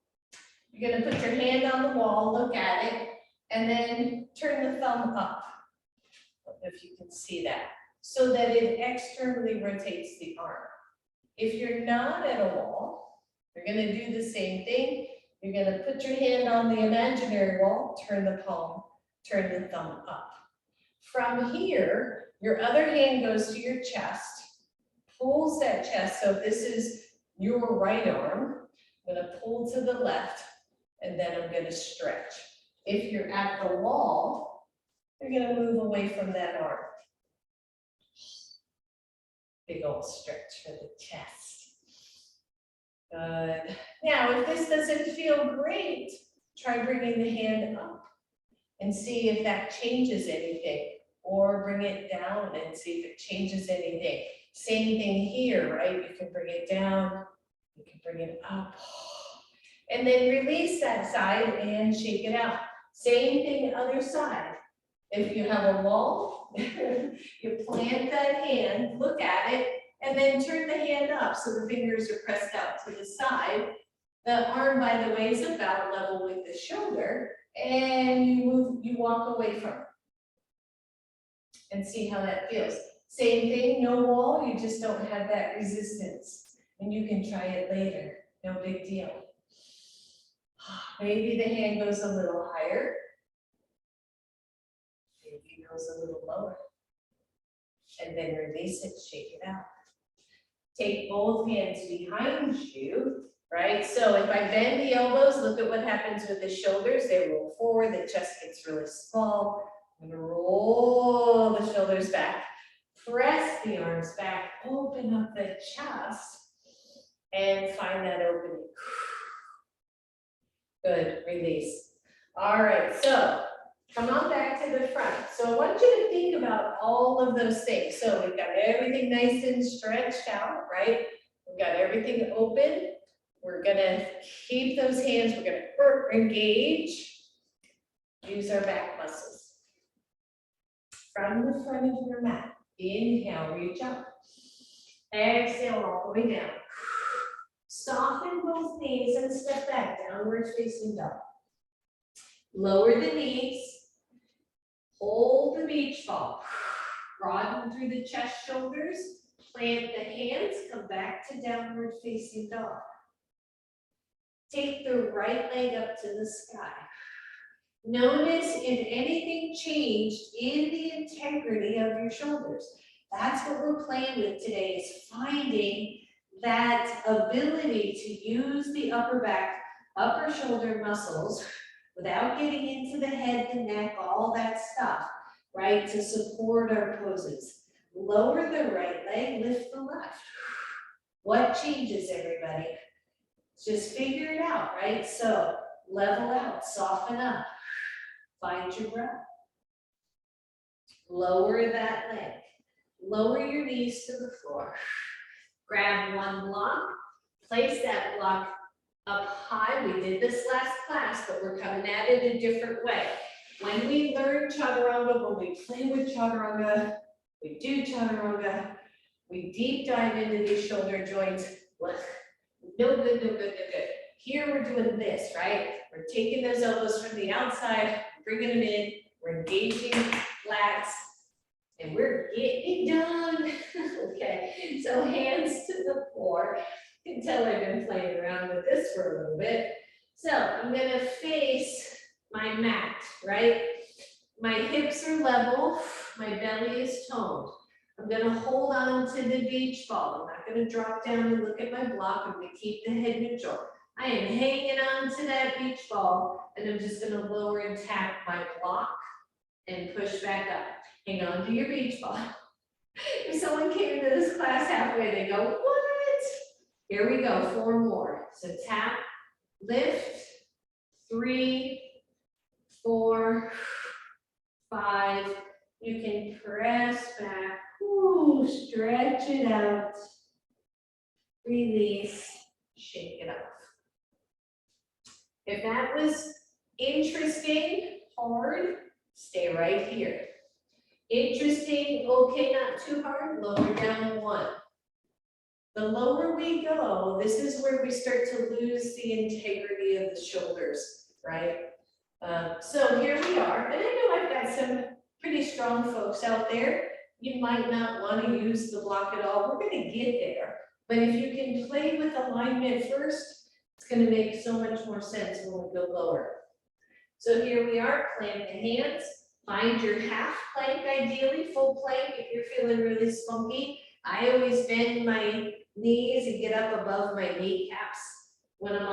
you're gonna put your hand on the wall, look at it, and then turn the thumb up. I don't know if you can see that, so that it externally rotates the arm. If you're not at a wall, you're gonna do the same thing. You're gonna put your hand on the imaginary wall, turn the palm, turn the thumb up. From here, your other hand goes to your chest, pulls that chest. So if this is your right arm, I'm gonna pull to the left, and then I'm gonna stretch. If you're at the wall, you're gonna move away from that arm. Big old stretch for the chest. Good. Now, if this doesn't feel great, try bringing the hand up and see if that changes anything. Or bring it down and see if it changes anything. Same thing here, right? You can bring it down, you can bring it up. And then release that side and shake it out. Same thing other side. If you have a wall, you plant that hand, look at it, and then turn the hand up so the fingers are pressed out to the side. The arm, by the way, is about level with the shoulder, and you walk away from it. And see how that feels. Same thing, no wall, you just don't have that resistance. And you can try it later, no big deal. Maybe the hand goes a little higher. Maybe it goes a little lower. And then release it, shake it out. Take both hands behind you, right? So if I bend the elbows, look at what happens with the shoulders. They roll forward, the chest gets really small. I'm gonna roll the shoulders back, press the arms back, open up the chest, and find that opening. Good, release. All right, so come on back to the front. So I want you to think about all of those things. So we've got everything nice and stretched out, right? We've got everything open. We're gonna keep those hands, we're gonna engage, use our back muscles. From the front of your mat, inhale, reach up. Exhale, all the way down. Soften both knees and step back, downward facing dog. Lower the knees, hold the beach ball. Broaden through the chest, shoulders, plant the hands, come back to downward facing dog. Take the right leg up to the sky. Notice if anything changed in the integrity of your shoulders. That's what we're playing with today, is finding that ability to use the upper back, upper shoulder muscles without getting into the head, the neck, all that stuff, right? To support our poses. Lower the right leg, lift the left. What changes, everybody? Just figure it out, right? So level out, soften up, find your breath. Lower that leg. Lower your knees to the floor. Grab one block, place that block up high. We did this last class, but we're coming at it a different way. When we learn Chaturanga, when we play with Chaturanga, we do Chaturanga, we deep dive into these shoulder joints. No good, no good, no good. Here we're doing this, right? We're taking those elbows from the outside, bringing them in, we're engaging lats, and we're getting it done. Okay, so hands to the floor. You can tell I've been playing around with this for a little bit. So I'm gonna face my mat, right? My hips are level, my belly is toned. I'm gonna hold on to the beach ball. I'm not gonna drop down and look at my block. I'm gonna keep the head neutral. I am hanging on to that beach ball, and I'm just gonna lower and tap my block and push back up. Hang on to your beach ball. If someone came into this class halfway, they go, what? Here we go, 4 more. So tap, lift, 3, 4, 5. You can press back, ooh, stretch it out, release, shake it off. If that was interesting, hard, stay right here. Interesting, okay, not too hard, lower down 1. The lower we go, this is where we start to lose the integrity of the shoulders, right? So here we are, and I know I've got some pretty strong folks out there. You might not want to use the block at all. We're going to get there. But if you can play with alignment first, it's going to make so much more sense when we go lower. So here we are, plant the hands. Find your half plank, ideally, full plank if you're feeling really spunky. I always bend my knees and get up above my kneecaps when I'm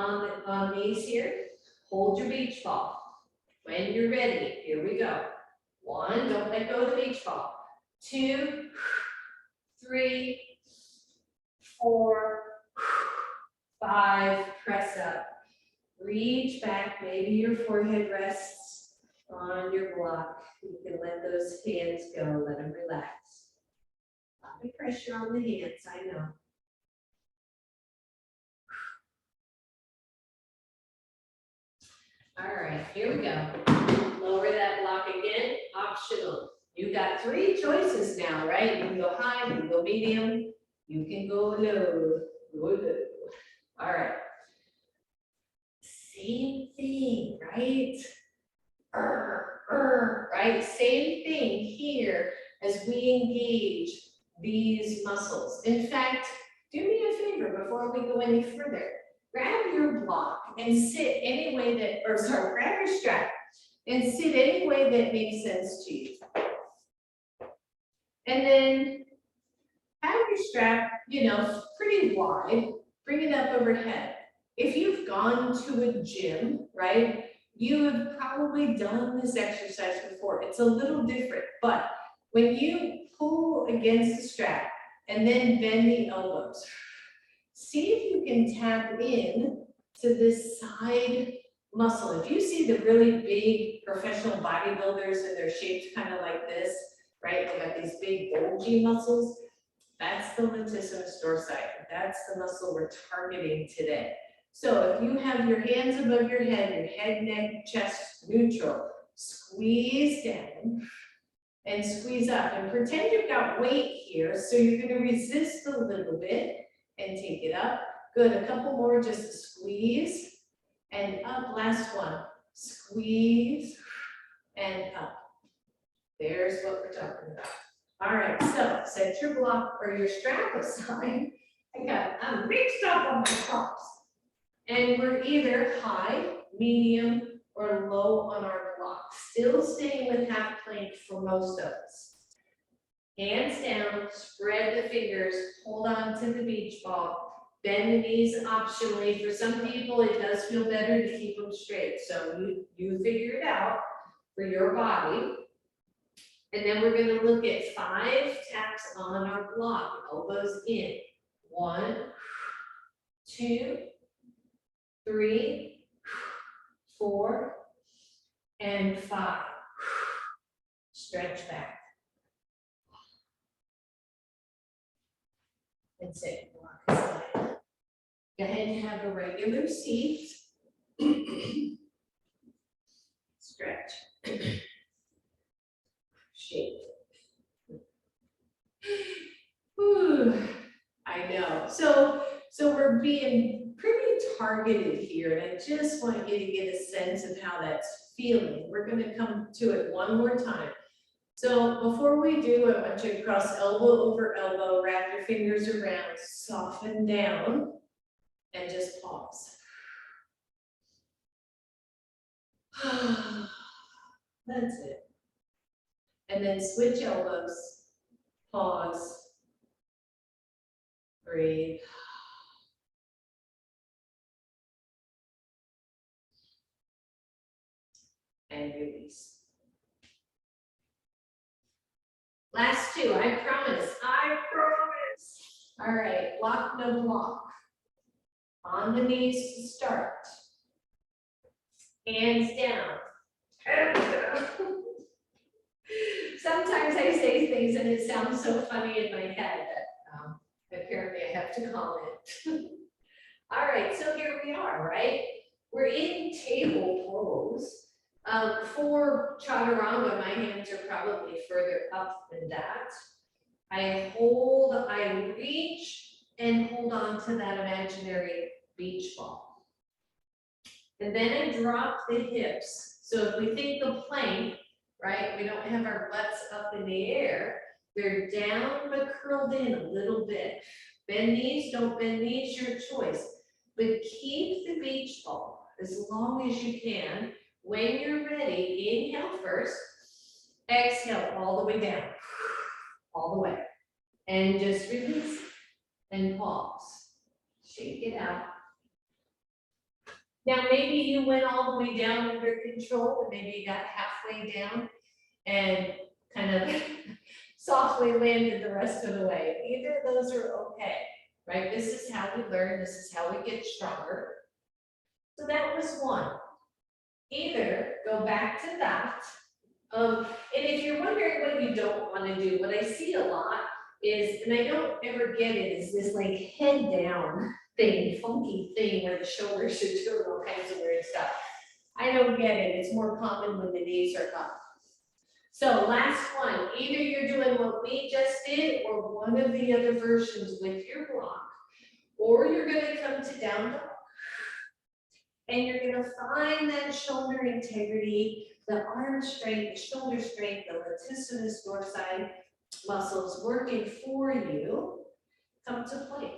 on these here. Hold your beach ball. When you're ready, here we go. 1, don't let go of the beach ball. 2, 3, 4, 5, press up. Reach back, maybe your forehead rests on your block. You can let those hands go, let them relax. Not the pressure on the hands, I know. All right, here we go. Lower that block again, optional. You got 3 choices now, right? You can go high, you can go medium, you can go low. All right. Same thing, right? Right? Same thing here as we engage these muscles. In fact, do me a favor before we go any further. Grab your block and sit any way that, or sorry, grab your strap and sit any way that makes sense to you. And then have your strap, you know, pretty wide, bring it up overhead. If you've gone to a gym, right, you have probably done this exercise before. It's a little different, but when you pull against the strap and then bend the elbows, see if you can tap in to this side muscle. If you see the really big professional bodybuilders and they're shaped kind of like this, right? They got these big bulgy muscles. That's the latissimus dorsi. That's the muscle we're targeting today. So if you have your hands above your head, neck, chest neutral, squeeze down and squeeze up and pretend you've got weight here. So you're going to resist a little bit and take it up. Good, a couple more, just squeeze and up. Last one, squeeze and up. There's what we're talking about. All right, so set your block or your strap aside. I'm mixed up on my props. And we're either high, medium, or low on our block. Still staying with half plank for most of us. Hands down, spread the fingers, hold on to the beach ball. Bend the knees optionally. For some people, it does feel better to keep them straight. So you figure it out for your body. And then we're going to look at 5 taps on our block, elbows in. 1, 2, 3, 4, and 5. Stretch back. And sit. Block aside. Go ahead and have a regular seat. Stretch. Shake. Whew, I know. So we're being pretty targeted here, and I just want you to get a sense of how that's feeling. We're going to come to it one more time. So before we do, I want you to cross elbow over elbow, wrap your fingers around, soften down, and just pause. That's it. And then switch elbows, pause, breathe. And release. Last 2, I promise, I promise. All right, block, no block. On the knees to start. Hands down. Sometimes I say things and it sounds so funny in my head that apparently I have to comment. All right, so here we are, right? We're in table pose. For Chaturanga, my hands are probably further up than that. I hold, I reach, and hold on to that imaginary beach ball. And then I drop the hips. So if we think the plank, right, we don't have our butts up in the air. They're down but curled in a little bit. Bend knees, don't bend knees, your choice. But keep the beach ball as long as you can. When you're ready, inhale first, exhale all the way down, all the way. And just release and pause. Shake it out. Now maybe you went all the way down under control, and maybe you got halfway down and kind of softly landed the rest of the way. Either of those are okay, right? This is how we learn, this is how we get stronger. So that was 1. Either go back to that. And if you're wondering what you don't want to do, what I see a lot is, and I don't ever get it, is this like head down thing, funky thing where the shoulders are doing all kinds of weird stuff. I don't get it. It's more common when the knees are up. So last one, either you're doing what we just did or one of the other versions with your block, or you're going to come to down dog. And you're going to find that shoulder integrity, the arm strength, the shoulder strength, the latissimus dorsi muscles working for you. Come to plank.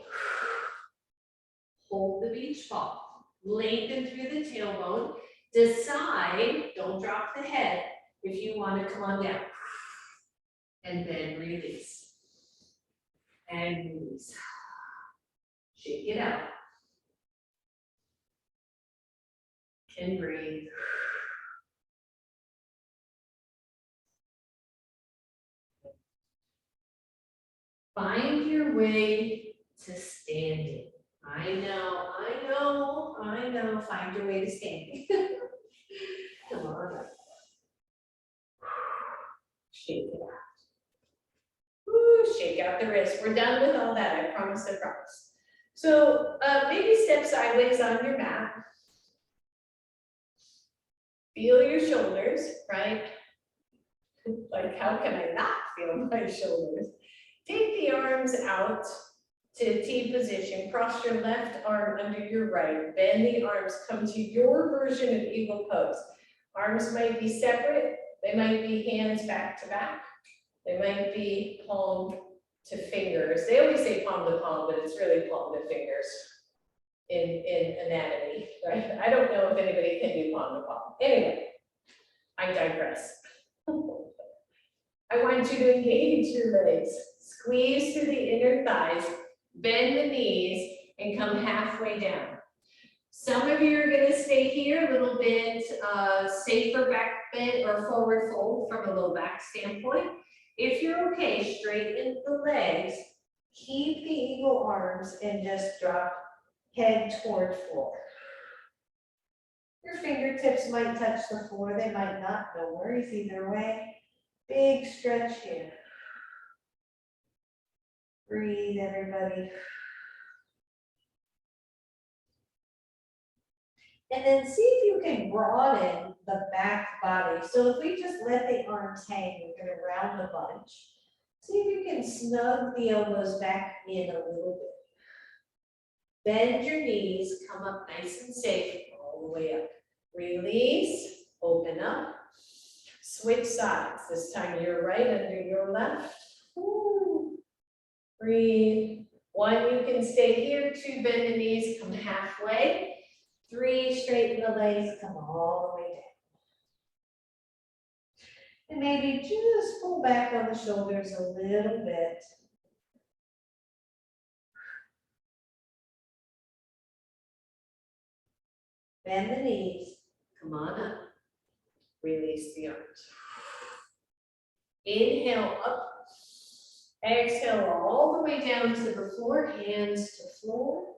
Hold the beach ball. Lengthen through the tailbone. Decide, don't drop the head, if you want to come on down. And then release. And release. Shake it out. And breathe. Find your way to standing. I know. Find your way to standing. Come on. Shake it out. Woo, shake out the wrist. We're done with all that. I promise. So maybe step sideways on your mat. Feel your shoulders, right? Like, how can I not feel my shoulders? Take the arms out to T position. Cross your left arm under your right. Bend the arms. Come to your version of eagle pose. Arms might be separate. They might be hands back to back. They might be palm to fingers. They always say palm to palm, but it's really palm to fingers in anatomy, right? I don't know if anybody can do palm to palm. Anyway, I digress. I want you to engage your legs. Squeeze through the inner thighs, bend the knees, and come halfway down. Some of you are going to stay here a little bit safer back bend or forward fold from a low back standpoint. If you're okay, straighten the legs, keep the eagle arms, and just drop head toward floor. Your fingertips might touch the floor, they might not, no worries either way. Big stretch here. Breathe, everybody. And then see if you can broaden the back body. So if we just let the arms hang, we're going to round the bunch. See if you can snug the elbows back in a little bit. Bend your knees, come up nice and safe, all the way up. Release, open up. Switch sides. This time your right under your left. Ooh. Breathe. 1, you can stay here. 2, bend the knees, come halfway. 3, straighten the legs, come all the way down. And maybe just pull back on the shoulders a little bit. Bend the knees, come on up. Release the arms. Inhale up. Exhale all the way down to the floor, hands to floor.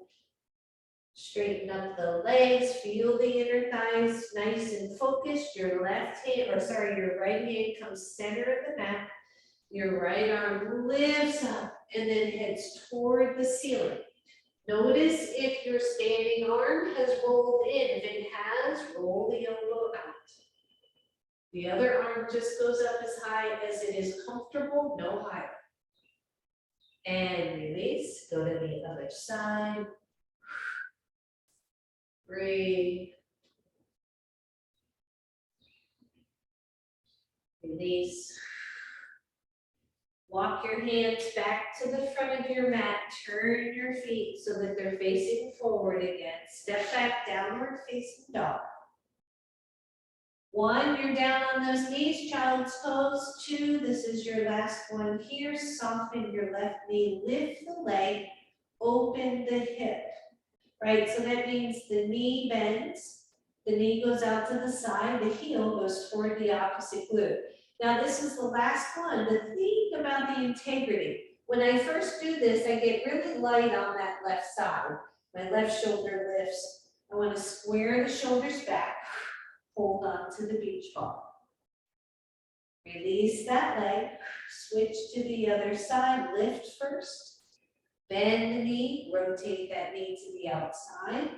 Straighten up the legs, feel the inner thighs nice and focused. Your left hand, or sorry, your right hand comes center of the mat. Your right arm lifts up and then heads toward the ceiling. Notice if your standing arm has rolled in. If it has, roll the elbow out. The other arm just goes up as high as it is comfortable, no higher. And release, go to the other side. Breathe. Release. Walk your hands back to the front of your mat. Turn your feet so that they're facing forward again. Step back, downward facing dog. 1, you're down on those knees, child's pose. 2, this is your last one here. Soften your left knee, lift the leg, open the hip. Right, so that means the knee bends, the knee goes out to the side, the heel goes toward the opposite glute. Now this is the last one, but think about the integrity. When I first do this, I get really light on that left side. My left shoulder lifts. I want to square the shoulders back, hold on to the beach ball. Release that leg, switch to the other side, lift first. Bend the knee, rotate that knee to the outside.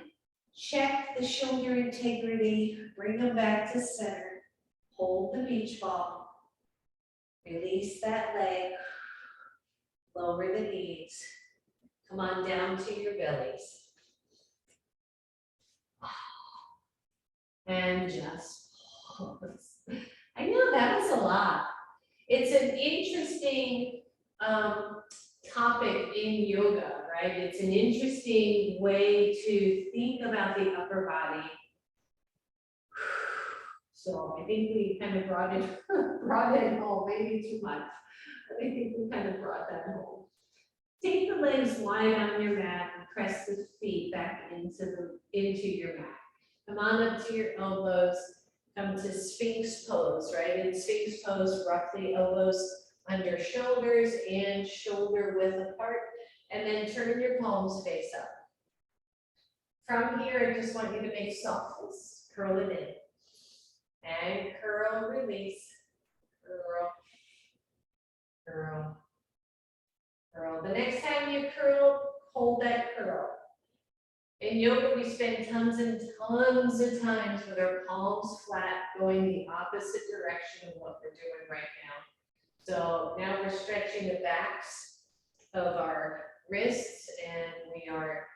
Check the shoulder integrity, bring them back to center. Hold the beach ball. Release that leg. Lower the knees. Come on down to your bellies. And just pause. I know that was a lot. It's an interesting topic in yoga, right? It's an interesting way to think about the upper body. So I think we kind of brought it home, maybe too much. I think we kind of brought that home. Take the legs wide on your mat and press the feet back into your mat. Come on up to your elbows, come to Sphinx pose, right? In Sphinx pose, roughly elbows under shoulders and shoulder width apart, and then turn your palms face up. From here, I just want you to make softness, curl it in. And curl, release, curl, curl, curl. The next time you curl, hold that curl. In yoga, we spend tons and tons of times with our palms flat, going the opposite direction of what we're doing right now. So now we're stretching the backs of our wrists, and we are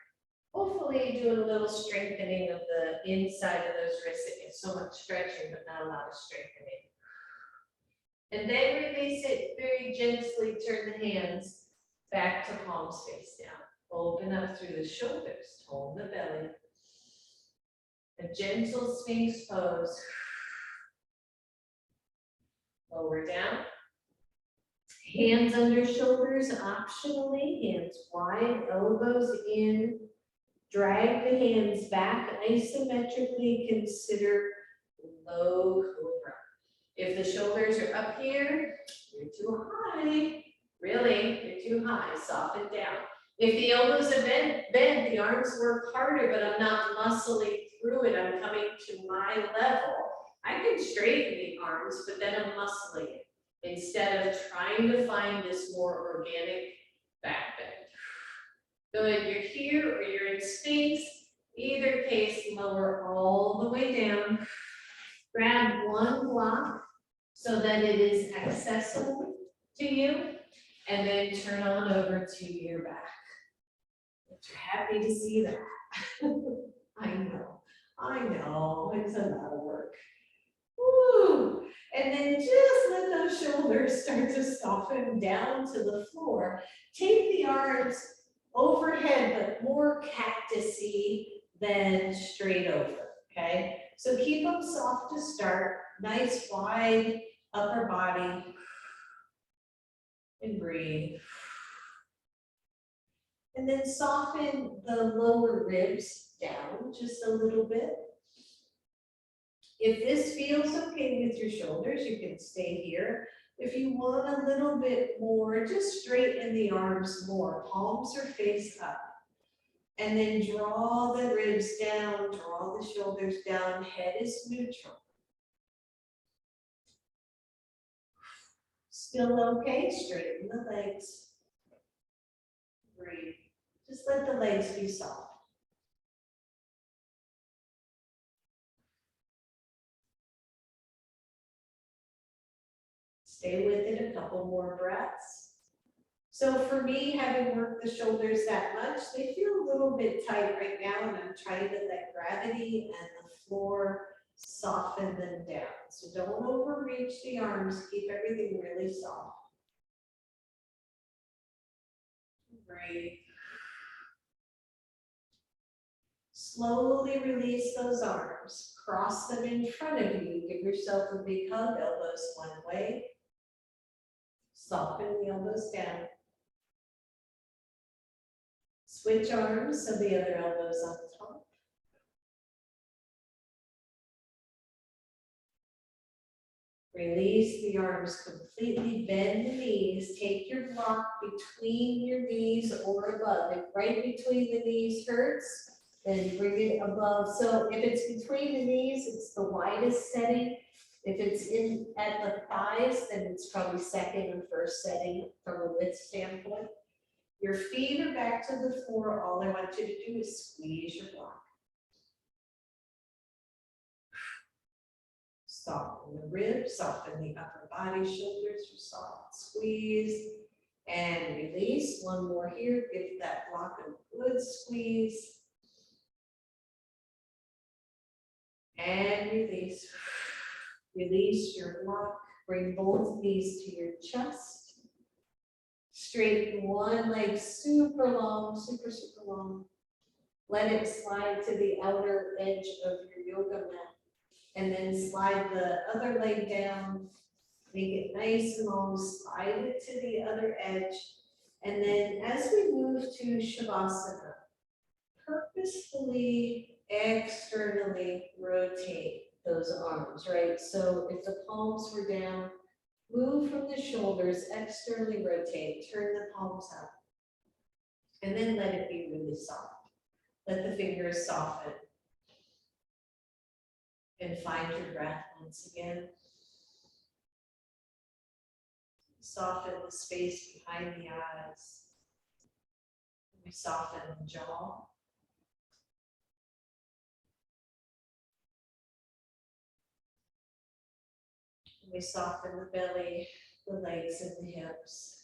hopefully doing a little strengthening of the inside of those wrists. It gets so much stretching, but not a lot of strengthening. And then release it very gently, turn the hands back to palms face down. Open up through the shoulders, tone the belly. A gentle Sphinx pose. Lower down. Hands under shoulders, optionally, hands wide, elbows in. Drag the hands back isometrically, consider low cobra. If the shoulders are up here, you're too high. Really, you're too high, soften down. If the elbows are bent, the arms work harder, but I'm not muscling through it, I'm coming to my level. I can straighten the arms, but then I'm muscling it, instead of trying to find this more organic back bend. Good, you're here or you're in Sphinx. Either case, lower all the way down. Grab one block so that it is accessible to you, and then turn on over to your back. But you're happy to see that. I know, it's a lot of work. Woo! And then just let those shoulders start to soften down to the floor. Take the arms overhead, but more cactusy than straight over, okay? So keep them soft to start, nice wide upper body, and breathe. And then soften the lower ribs down just a little bit. If this feels okay with your shoulders, you can stay here. If you want a little bit more, just straighten the arms more. Palms are face up. And then draw the ribs down, draw the shoulders down, head is neutral. Still okay? Straighten the legs. Breathe. Just let the legs be soft. Stay with it a couple more breaths. So for me, having worked the shoulders that much, they feel a little bit tight right now, and I'm trying to let gravity and the floor soften them down. So don't overreach the arms, keep everything really soft. Breathe. Slowly release those arms, cross them in front of you, give yourself a big hug, elbows one way. Soften the elbows down. Switch arms so the other elbow's on top. Release the arms completely, bend the knees. Take your block between your knees or above. If right between the knees hurts, then bring it above. So if it's between the knees, it's the widest setting. If it's in at the thighs, then it's probably second or first setting from a width standpoint. Your feet are back to the floor. All I want you to do is squeeze your block. Soften the ribs, soften the upper body, shoulders are soft. Squeeze and release. One more here. Give that block a good squeeze. And release. Release your block. Bring both knees to your chest. Straighten one leg super long, super long. Let it slide to the outer edge of your yoga mat. And then slide the other leg down. Make it nice and long. Slide it to the other edge. And then as we move to Shavasana, purposefully externally rotate those arms, right? So if the palms were down, move from the shoulders, externally rotate, turn the palms up, and then let it be really soft. Let the fingers soften. And find your breath once again. Soften the space behind the eyes. We soften the jaw. We soften the belly, the legs, and the hips.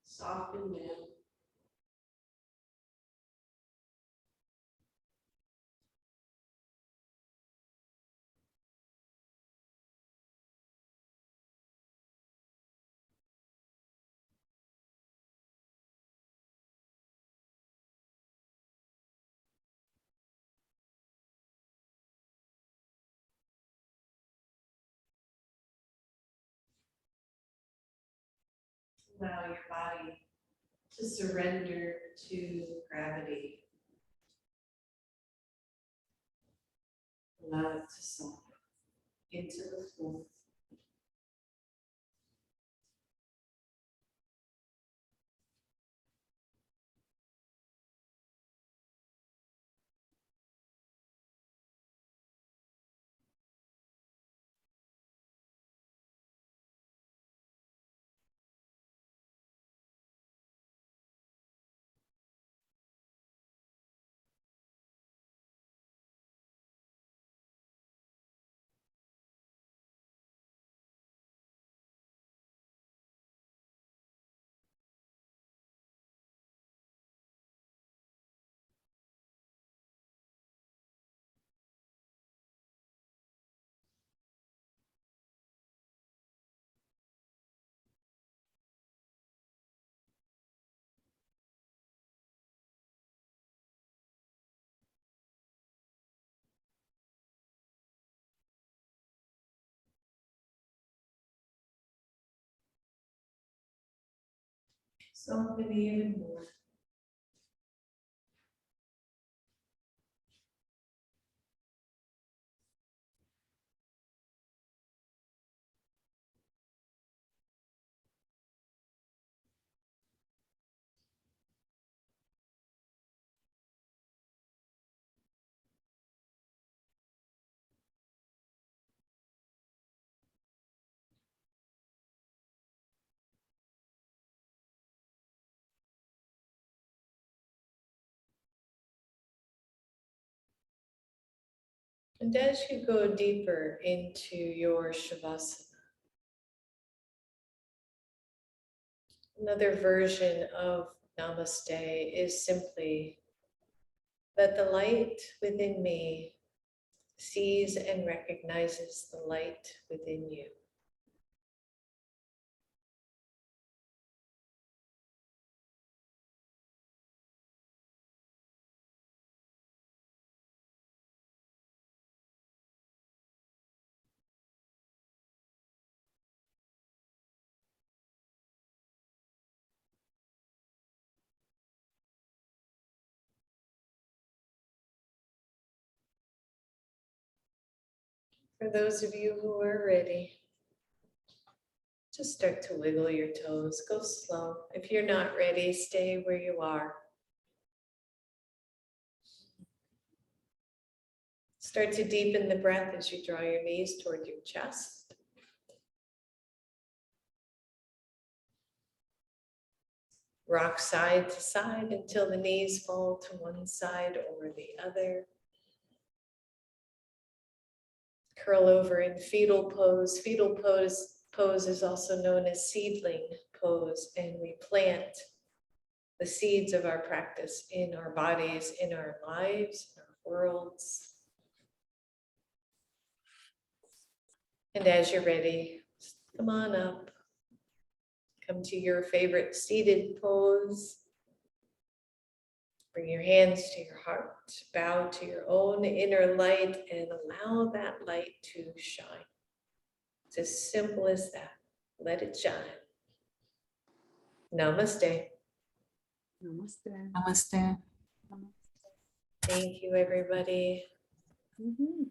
Soften down. Allow your body to surrender to gravity. Allow it to soften into the floor. Soften even more. And as you go deeper into your Shavasana, another version of Namaste is simply that the light within me sees and recognizes the light within you. For those of you who are ready, just start to wiggle your toes. Go slow. If you're not ready, stay where you are. Start to deepen the breath as you draw your knees toward your chest. Rock side to side until the knees fall to one side or the other. Curl over in fetal pose. Fetal pose is also known as seedling pose, and we plant the seeds of our practice in our bodies, in our lives, in our worlds. And as you're ready, come on up. Come to your favorite seated pose. Bring your hands to your heart, bow to your own inner light, and allow that light to shine. It's as simple as that. Let it shine. Namaste. Namaste. Namaste. Thank you, everybody.